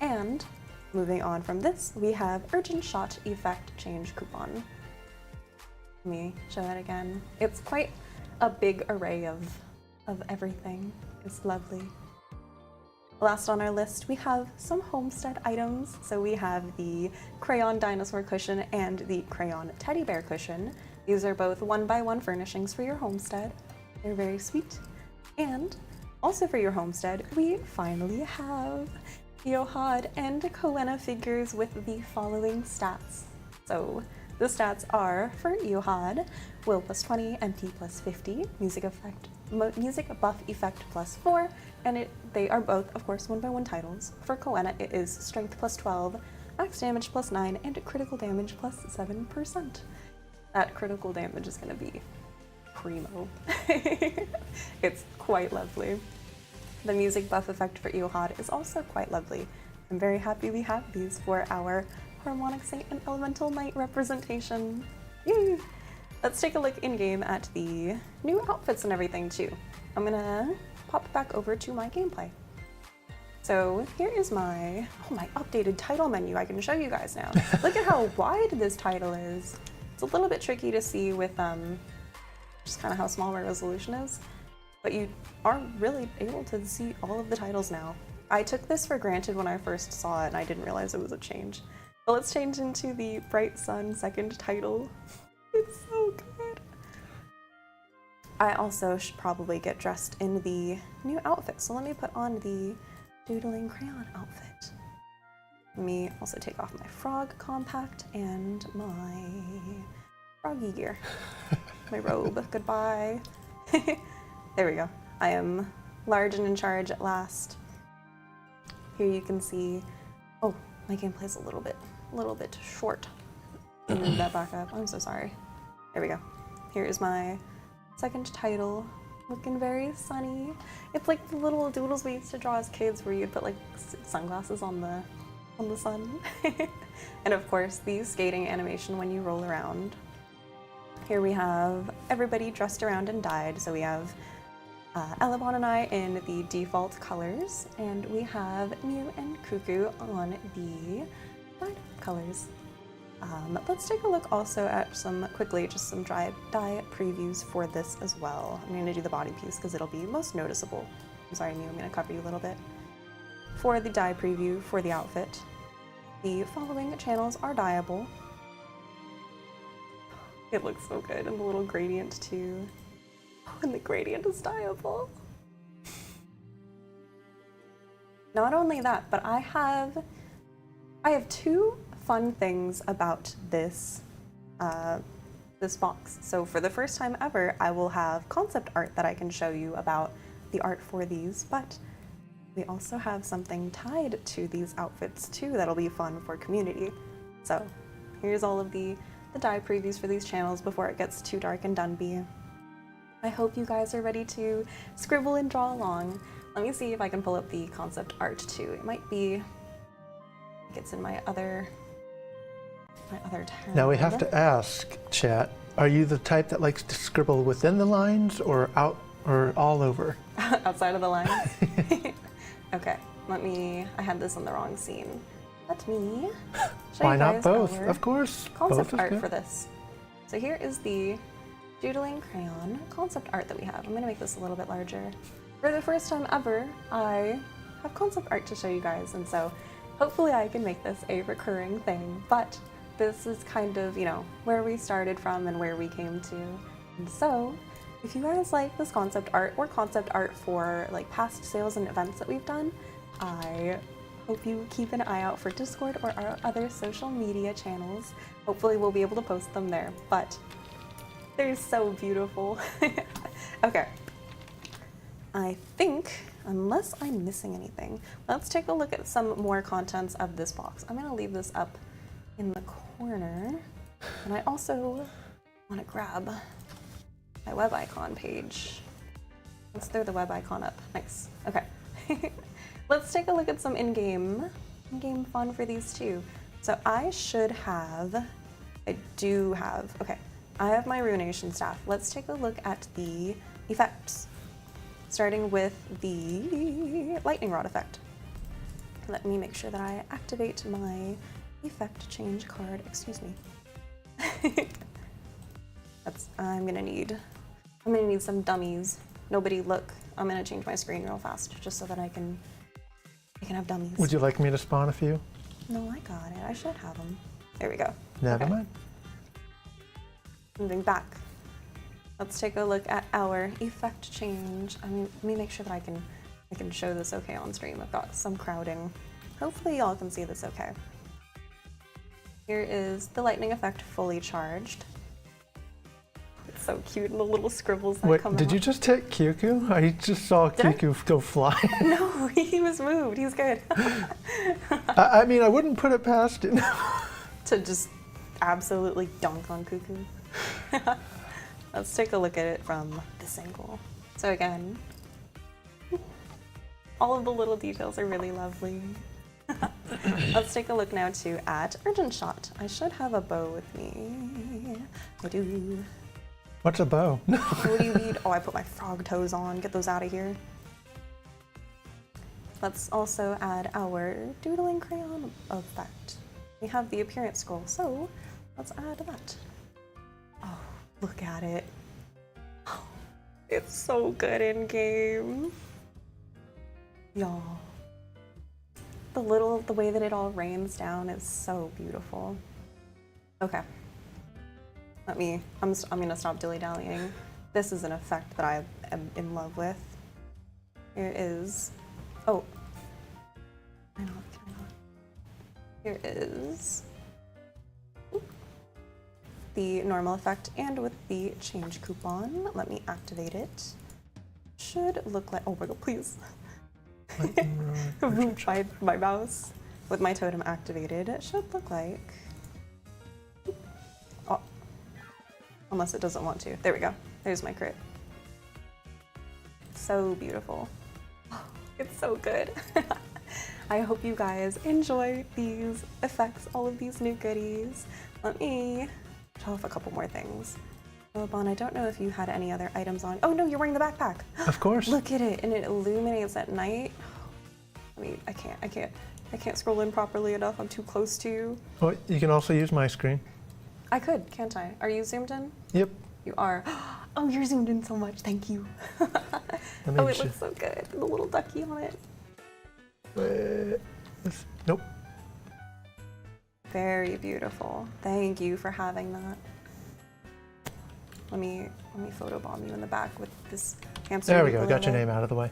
And moving on from this, we have urgent shot effect change coupon. Let me show that again. It's quite a big array of everything. It's lovely. Last on our list, we have some homestead items. So we have the crayon dinosaur cushion and the crayon teddy bear cushion. These are both 1x1 furnishings for your homestead. They're very sweet. And also for your homestead, we finally have Yohad and Koena figures with the following stats. So the stats are for Yohad, Will plus 20, MP plus 50, Music Buff Effect plus 4, and they are both, of course, 1x1 titles. For Koena, it is Strength plus 12, Max Damage plus 9, and Critical Damage plus 7%. That critical damage is going to be primo. It's quite lovely. The music buff effect for Yohad is also quite lovely. I'm very happy we have these for our Harmonic Saint and Elemental Knight representation. Yay! Let's take a look in-game at the new outfits and everything too. I'm gonna pop back over to my gameplay. So here is my updated title menu. I can show you guys now. Look at how wide this title is. It's a little bit tricky to see with just kind of how small my resolution is, but you are really able to see all of the titles now. I took this for granted when I first saw it and I didn't realize it was a change. But let's change into the Bright Sun second title. It's so good. I also should probably get dressed in the new outfit. So let me put on the Doodling Crayon outfit. Let me also take off my frog compact and my froggy gear. My robe, goodbye. There we go. I am large and in charge at last. Here you can see, oh, my gameplay's a little bit short. Move that back up. I'm so sorry. There we go. Here is my second title, looking very sunny. It's like the little doodles we used to draw as kids, where you'd put like sunglasses on the sun. And of course, the skating animation when you roll around. Here we have everybody dressed around and dyed. So we have Elebon and I in the default colors, and we have Mew and Cuckoo on the dyed colors. Let's take a look also at just some dye previews for this as well. I'm going to do the body piece because it'll be most noticeable. I'm sorry, Mew, I'm going to cover you a little bit. For the dye preview for the outfit, the following channels are dyeable. It looks so good, and the little gradient too. Oh, and the gradient is dyeable. Not only that, but I have two fun things about this this box. So for the first time ever, I will have concept art that I can show you about the art for these, but we also have something tied to these outfits too that'll be fun for community. So here's all of the dye previews for these channels before it gets too dark and Dunby. I hope you guys are ready to scribble and draw along. Let me see if I can pull up the concept art too. It might be, I think it's in my other tab. Now we have to ask, chat, are you the type that likes to scribble within the lines or out or all over? Outside of the lines? Okay, I had this on the wrong scene. Let me show Why you not guys both? our Of course. concept both is art good. for this. So here is the Doodling crayon concept art that we have. I'm gonna make this a little bit larger. For the first time ever, I have concept art to show you guys, and so hopefully I can make this a recurring thing, but this is kind of, you know, where we started from and where we came to. And so, if you guys like this concept art or concept art for like past sales and events that we've done, I hope you keep an eye out for Discord or our other social media channels. Hopefully we'll be able to post them there, but they're so beautiful. Okay. I think, unless I'm missing anything, let's take a look at some more contents of this box. I'm gonna leave this up in the corner, and I also wanna grab my web icon page. Let's throw the web icon up. Nice. Okay. Let's take a look at some in-game fun for these too. So I have my ruination staff. Let's take a look at the effects, starting with the lightning rod effect. Let me make sure that I activate my effect change card. Excuse me. I'm gonna need some dummies. Nobody look. I'm gonna change my screen real fast just so that I can have dummies. Would you like me to spawn a few? No, I got it. I should have them. There we go. Never Okay. mind. Moving back. Let's take a look at our effect change. Let me make sure that I can show this okay on stream. I've got some crowding. Hopefully y'all can see this okay. Here is the lightning effect fully charged. It's so cute, and the little scribbles that come out. Did you just take Kyuku? I just saw Kyuku go fly. No, he was moved. He's good. I mean, I wouldn't put it past it. To just absolutely dunk on Cuckoo. Let's take a look at it from this angle. So again, all of the little details are really lovely. Let's take a look now too at Urgent Shot. I should have a bow with me. I do. What's a bow? What do you need? Oh, I put my frog toes on. Get those out of here. Let's also add our Doodling crayon effect. We have the appearance scroll, so let's add that. Oh, look at it. Oh, it's so good in game. Y'all. The way that it all rains down is so beautiful. Okay. I'm gonna stop dilly-dallying. This is an effect that I am in love with. Here is, oh. Here is the normal effect, and with the change coupon, let me activate it. Should look like, oh my god, please. my mouse with my totem activated. It should look like, oh, unless it doesn't want to. There we go. There's my crit. So beautiful. Oh, it's so good. I hope you guys enjoy these effects, all of these new goodies. Let me show off a couple more things. Elebon, I don't know if you had any other items on. Oh no, you're wearing the backpack. Of course. Look at it, and it illuminates at night. I mean, I can't scroll in properly enough. I'm too close to you. Well, you can also use my screen. I could, can't I? Are you zoomed in? Yep. You are. Oh, you're zoomed in so much. Thank you. Oh, it looks so good. The little ducky on it. Nope. Very beautiful. Thank you for having that. Let me photobomb you in the back with this hamster. There we go. ukulele. Got your name out of the way.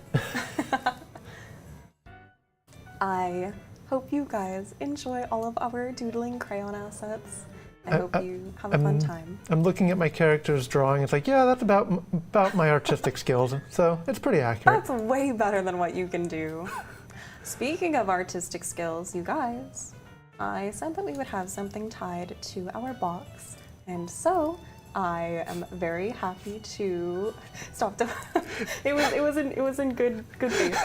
I hope you guys enjoy all of our Doodling crayon assets. I hope you have a fun time. I'm looking at my character's drawing. It's like, yeah, that's about my artistic skills. So it's pretty accurate. That's way better than what you can do. Speaking of artistic skills, you guys, I said that we would have something tied to our box, and so I am very happy to stop. It was in good faith.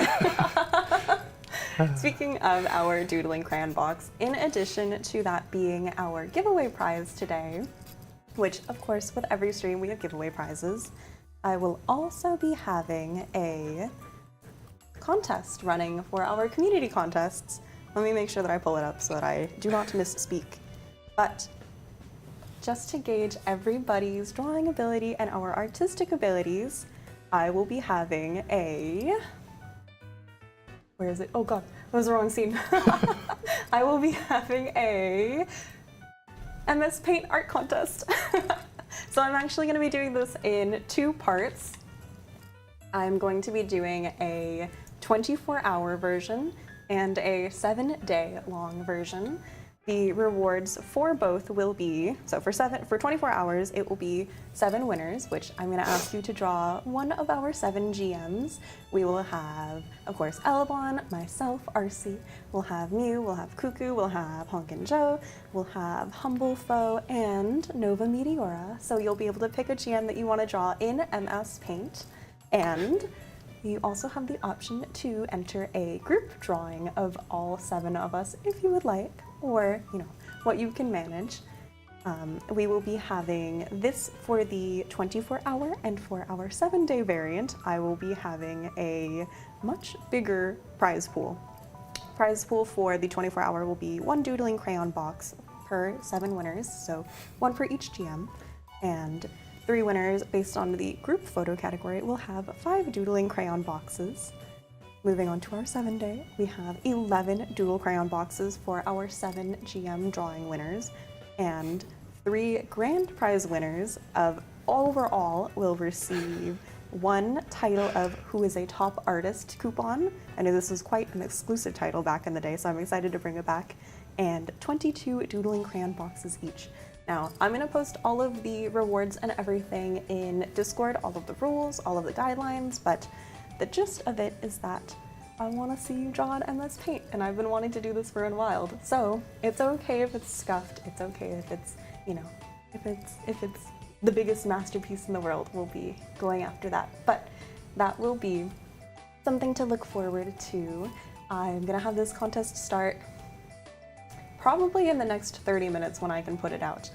Speaking of our Doodling crayon box, in addition to that being our giveaway prize today, which of course with every stream we have giveaway prizes, I will also be having a contest running for our community contests. Let me make sure that I pull it up so that I do not misspeak. But just to gauge everybody's drawing ability and our artistic abilities, I will be having a... Where is it? Oh god, that was the wrong scene. I will be having a MS Paint art contest. So I'm actually going to be doing this in 2 parts. I'm going to be doing a 24-hour version and a 7-day long version. The rewards for both will be, so for 24 hours, it will be 7 winners, which I'm going to ask you to draw one of our 7 GMs. We will have, of course, Elebon, myself, Arcee, we'll have Mew, we'll have Cuckoo, we'll have Honkin' Joe, we'll have Humble Foe, and Nova Meteora. So you'll be able to pick a GM that you want to draw in MS Paint, and you also have the option to enter a group drawing of all 7 of us if you would like, or, you know, what you can manage. We will be having this for the 24-hour, and for our 7-day variant, I will be having a much bigger prize pool. Prize pool for the 24-hour will be 1 Doodling crayon box per 7 winners, so 1 for each GM, and 3 winners based on the group photo category will have 5 Doodling crayon boxes. Moving on to our 7-day, we have 11 Doodle crayon boxes for our 7 GM drawing winners, and 3 grand prize winners of overall will receive 1 title of Who is a Top Artist coupon. I know this was quite an exclusive title back in the day, so I'm excited to bring it back, and 22 Doodling crayon boxes each. Now, I'm going to post all of the rewards and everything in Discord, all of the rules, all of the guidelines, but the gist of it is that I want to see you draw in MS Paint, and I've been wanting to do this for a while. So it's okay if it's scuffed. It's okay if it's, you know, if it's the biggest masterpiece in the world. We'll be going after that. But that will be something to look forward to. I'm gonna have this contest start probably in the next 30 minutes when I can put it out.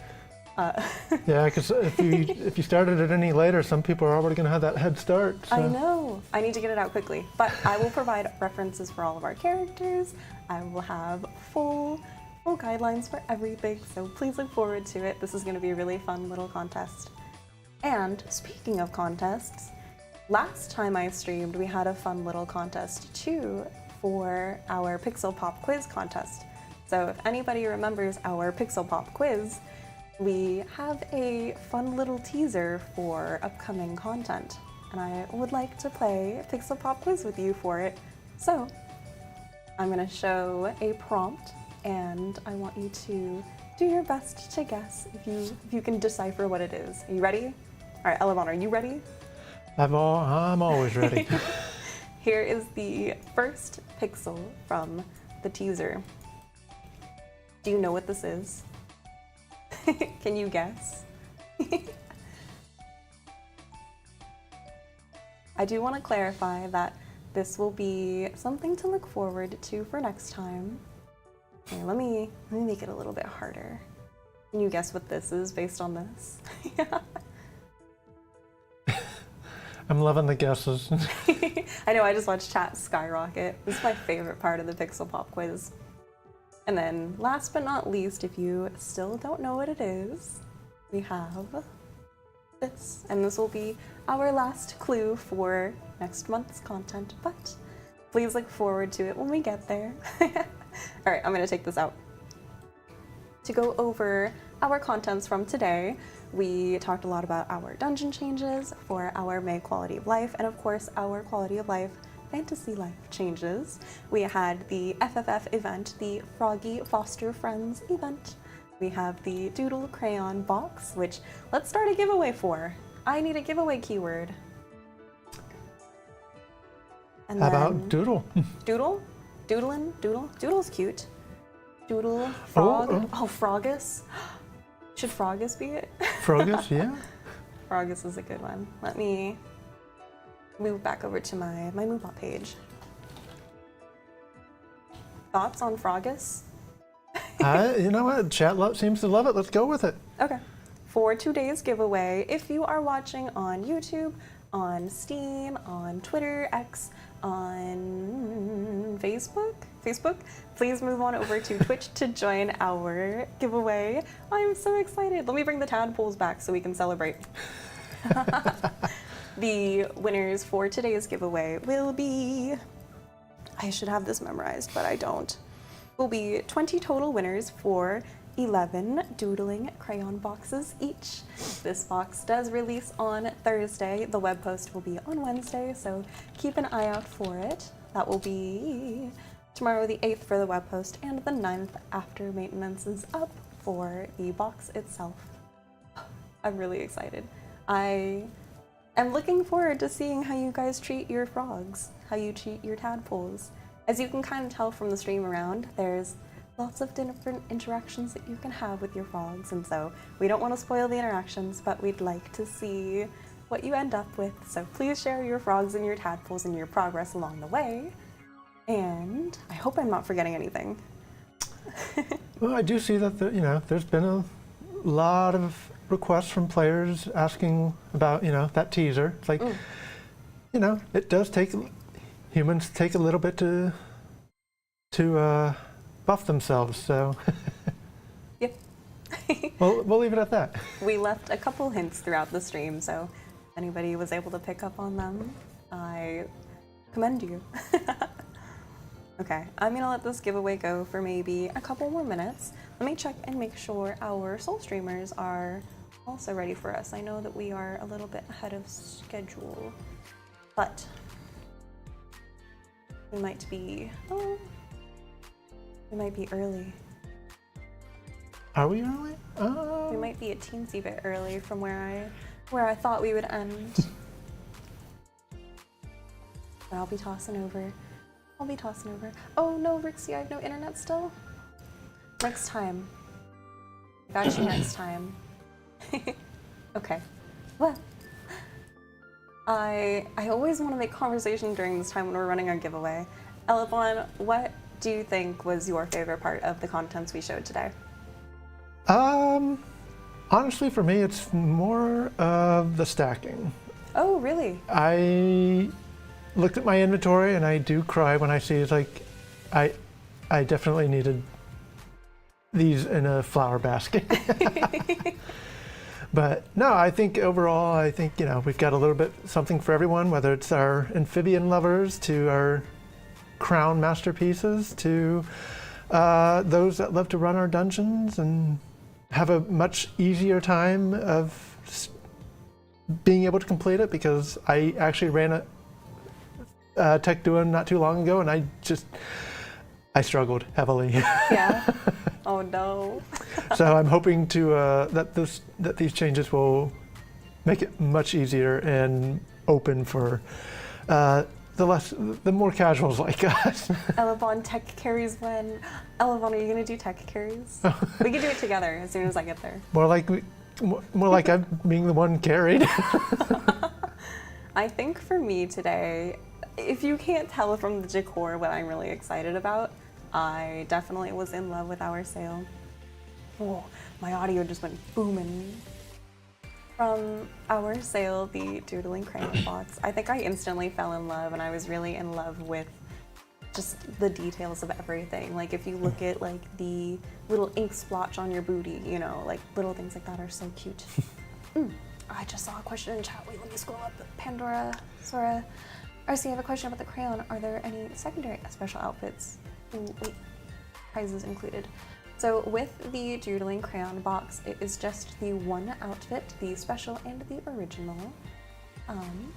Yeah, because if you started it any later, some people are already going to have that head start. So. I know. I need to get it out quickly. But I will provide references for all of our characters. I will have full guidelines for everything, so please look forward to it. This is going to be a really fun little contest. And speaking of contests, last time I streamed, we had a fun little contest too for our Pixel Pop quiz contest. So if anybody remembers our Pixel Pop quiz, we have a fun little teaser for upcoming content, and I would like to play a Pixel Pop quiz with you for it. So I'm going to show a prompt, and I want you to do your best to guess if you can decipher what it is. Are you ready? All right, Elebon, are you ready? I'm always ready. Here is the first pixel from the teaser. Do you know what this is? Can you guess? I do want to clarify that this will be something to look forward to for next time. Here, let me make it a little bit harder. Can you guess what this is based on this? I'm loving the guesses. I know, I just watched chat skyrocket. This is my favorite part of the Pixel Pop quiz. And then last but not least, if you still don't know what it is, we have this. And this will be our last clue for next month's content, but please look forward to it when we get there. All right, I'm gonna take this out. To go over our contents from today, we talked a lot about our dungeon changes for our May quality of life, and of course our quality of life fantasy life changes. We had the FFF event, the Froggy Foster Friends event, We have the Doodle crayon box, which let's start a giveaway for. I need a giveaway keyword. And How then about Doodle? Doodle? Doodlin? Doodle? Doodle's cute. Doodle, frog. Oh, Froggus. Should Froggus be it? Froggus, yeah. Froggus is a good one. Let me move back over to my Moobot page. Thoughts on Froggus? You know what? Chat seems to love it. Let's go with it. Okay. For today's giveaway, if you are watching on YouTube, on Steam, on Twitter, X, on Facebook, please move on over to Twitch to join our giveaway. I'm so excited. Let me bring the tadpoles back so we can celebrate. The winners for today's giveaway will be, I should have this memorized, but I don't. Will be 20 total winners for 11 Doodling crayon boxes each. This box does release on Thursday. The web post will be on Wednesday, so keep an eye out for it. That will be tomorrow the 8th for the web post and the 9th after maintenance is up for the box itself. I'm really excited. I am looking forward to seeing how you guys treat your frogs, how you treat your tadpoles. As you can kind of tell from the stream around, there's lots of different interactions that you can have with your frogs, and so we don't want to spoil the interactions, but we'd like to see what you end up with. So please share your frogs and your tadpoles and your progress along the way. And I hope I'm not forgetting anything. Well, I do see that there's been a lot of requests from players asking about that teaser. It's like it does take humans take a little bit to buff themselves, so Yep. we'll leave it at that. We left a couple hints throughout the stream, so if anybody was able to pick up on them, I commend you. Okay, I'm gonna let this giveaway go for maybe a couple more minutes. Let me check and make sure our Soul streamers are also ready for us. I know that we are a little bit ahead of schedule, but we might be early. Are we early? We might be a teensy bit early from where I thought we would end. But I'll be tossing over. Oh no, Rixie, I have no internet still. Next time. Got you next time. Okay. Well, I always want to make conversation during this time when we're running our giveaway. Elebon, what do you think was your favorite part of the contents we showed today? Honestly, for me, it's more of the stacking. Oh, really? I looked at my inventory and I do cry when I see it's like, I definitely needed these in a flower basket. But no, I think overall, we've got a little bit something for everyone, whether it's our amphibian lovers to our crown masterpieces to those that love to run our dungeons and have a much easier time of being able to complete it, because I actually ran a tech duo not too long ago and I struggled heavily. Yeah. Oh no. So I'm hoping to that these changes will make it much easier and open for the more casuals like us. Elebon tech carries when. Elebon, are you gonna do tech carries? We can do it together as soon as I get there. More like I'm being the one carried. I think for me today, if you can't tell from the decor what I'm really excited about, I definitely was in love with our sale. Oh, my audio just went booming. From our sale, the Doodling crayon box, I think I instantly fell in love, and I was really in love with just the details of everything. Like if you look at like the little ink splotch on your booty, like little things like that are so cute. I just saw a question in chat. Wait, let me scroll up. Pandora, Sora, Arcee, I have a question about the crayon. Are there any secondary special outfits? Ooh, wait, prizes included. So with the Doodling crayon box, it is just the one outfit, the special and the original.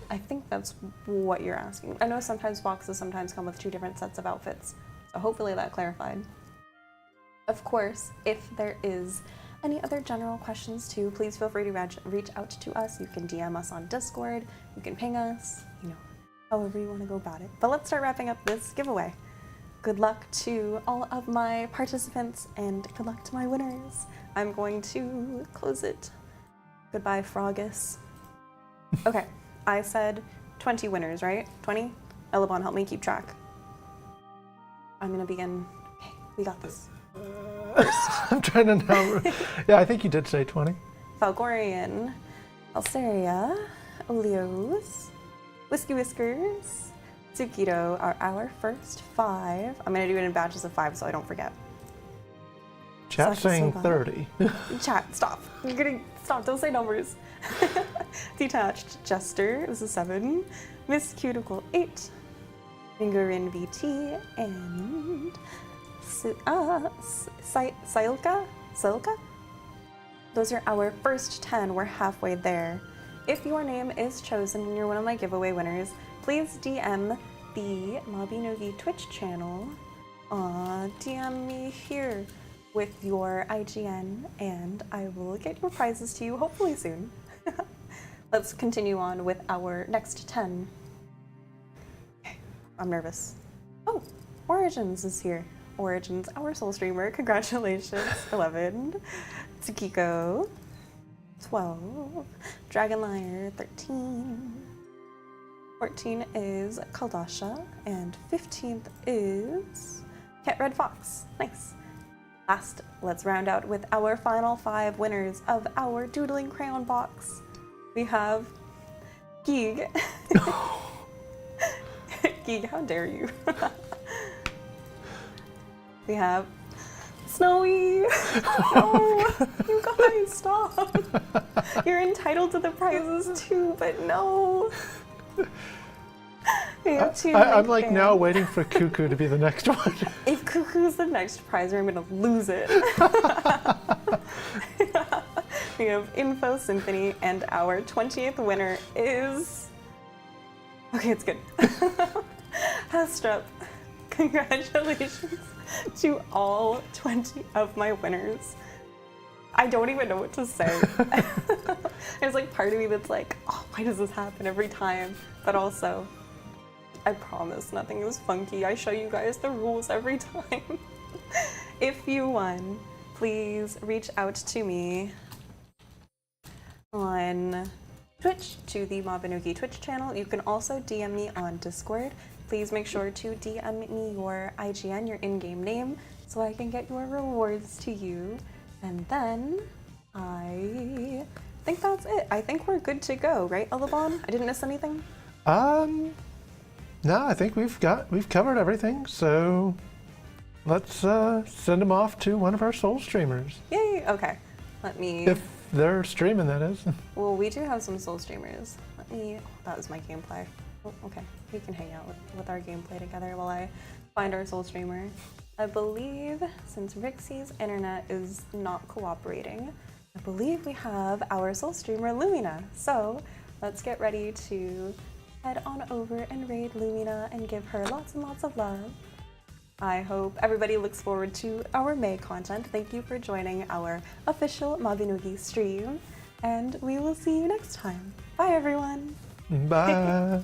I think that's what you're asking. I know sometimes boxes sometimes come with 2 different sets of outfits, so hopefully that clarified. Of course, if there is any other general questions too, please feel free to reach out to us. You can DM us on Discord, you can ping us, however you want to go about it. But let's start wrapping up this giveaway. Good luck to all of my participants and good luck to my winners. I'm going to close it. Goodbye, Froggus. Okay, I said 20 winners, right? 20? Elebon, help me keep track. I'm gonna begin. Okay, we got this. I'm trying to know. Yeah, I think you did say 20. Falgorian, Arciellia, Oleos, Whiskey Whiskers, Tsukito are our first 5. I'm gonna do it in batches of 5 so I don't forget. Chat saying 30. Chat, stop. You're gonna stop, don't say numbers. Detached Jester, this is 7. Miss Cuticle 8. Fingerin VT and Silka? Those are our first 10. We're halfway there. If your name is chosen and you're one of my giveaway winners, please DM the Mabinogi Twitch channel. DM me here with your IGN and I will get your prizes to you hopefully soon. Let's continue on with our next 10. Okay, I'm nervous. Oh, Origins is here. Origins, our soul streamer, congratulations. 11. Tsukiko, 12. Dragonliar, 13. 14 is Kaldasha, and 15th is Cat Red Fox. Nice. Last, let's round out with our final 5 winners of our Doodling crayon box. We have Geeg. Geeg, how dare you? We have Snowy. No, you guys, stop. You're entitled to the prizes too, but no. We have 2. I'm like now waiting for Cuckoo to be the next one. If Cuckoo's the next prize, I'm gonna lose it. We have Info Symphony, and our 20th winner is. Okay, it's good. Hastrup. Congratulations to all 20 of my winners. I don't even know what to say. There's like part of me that's like, oh, why does this happen every time? But also, I promise nothing is funky. I show you guys the rules every time. If you won, please reach out to me on Twitch to the Mabinogi Twitch channel. You can also DM me on Discord. Please make sure to DM me your IGN, your in-game name, so I can get your rewards to you. And then I think that's it. I think we're good to go, right, Elebon? I didn't miss anything? No, I think we've covered everything. So let's send them off to one of our soul streamers. Yay! Okay, let me. If they're streaming, that is. Well, we do have some soul streamers. That was my gameplay. Oh, okay, we can hang out with our gameplay together while I find our soul streamer. I believe, since Rixie's internet is not cooperating, I believe we have our soul streamer Lumina. So let's get ready to head on over and raid Lumina and give her lots and lots of love. I hope everybody looks forward to our May content. Thank you for joining our official Mabinogi stream, and we will see you next time. Bye, everyone. Bye.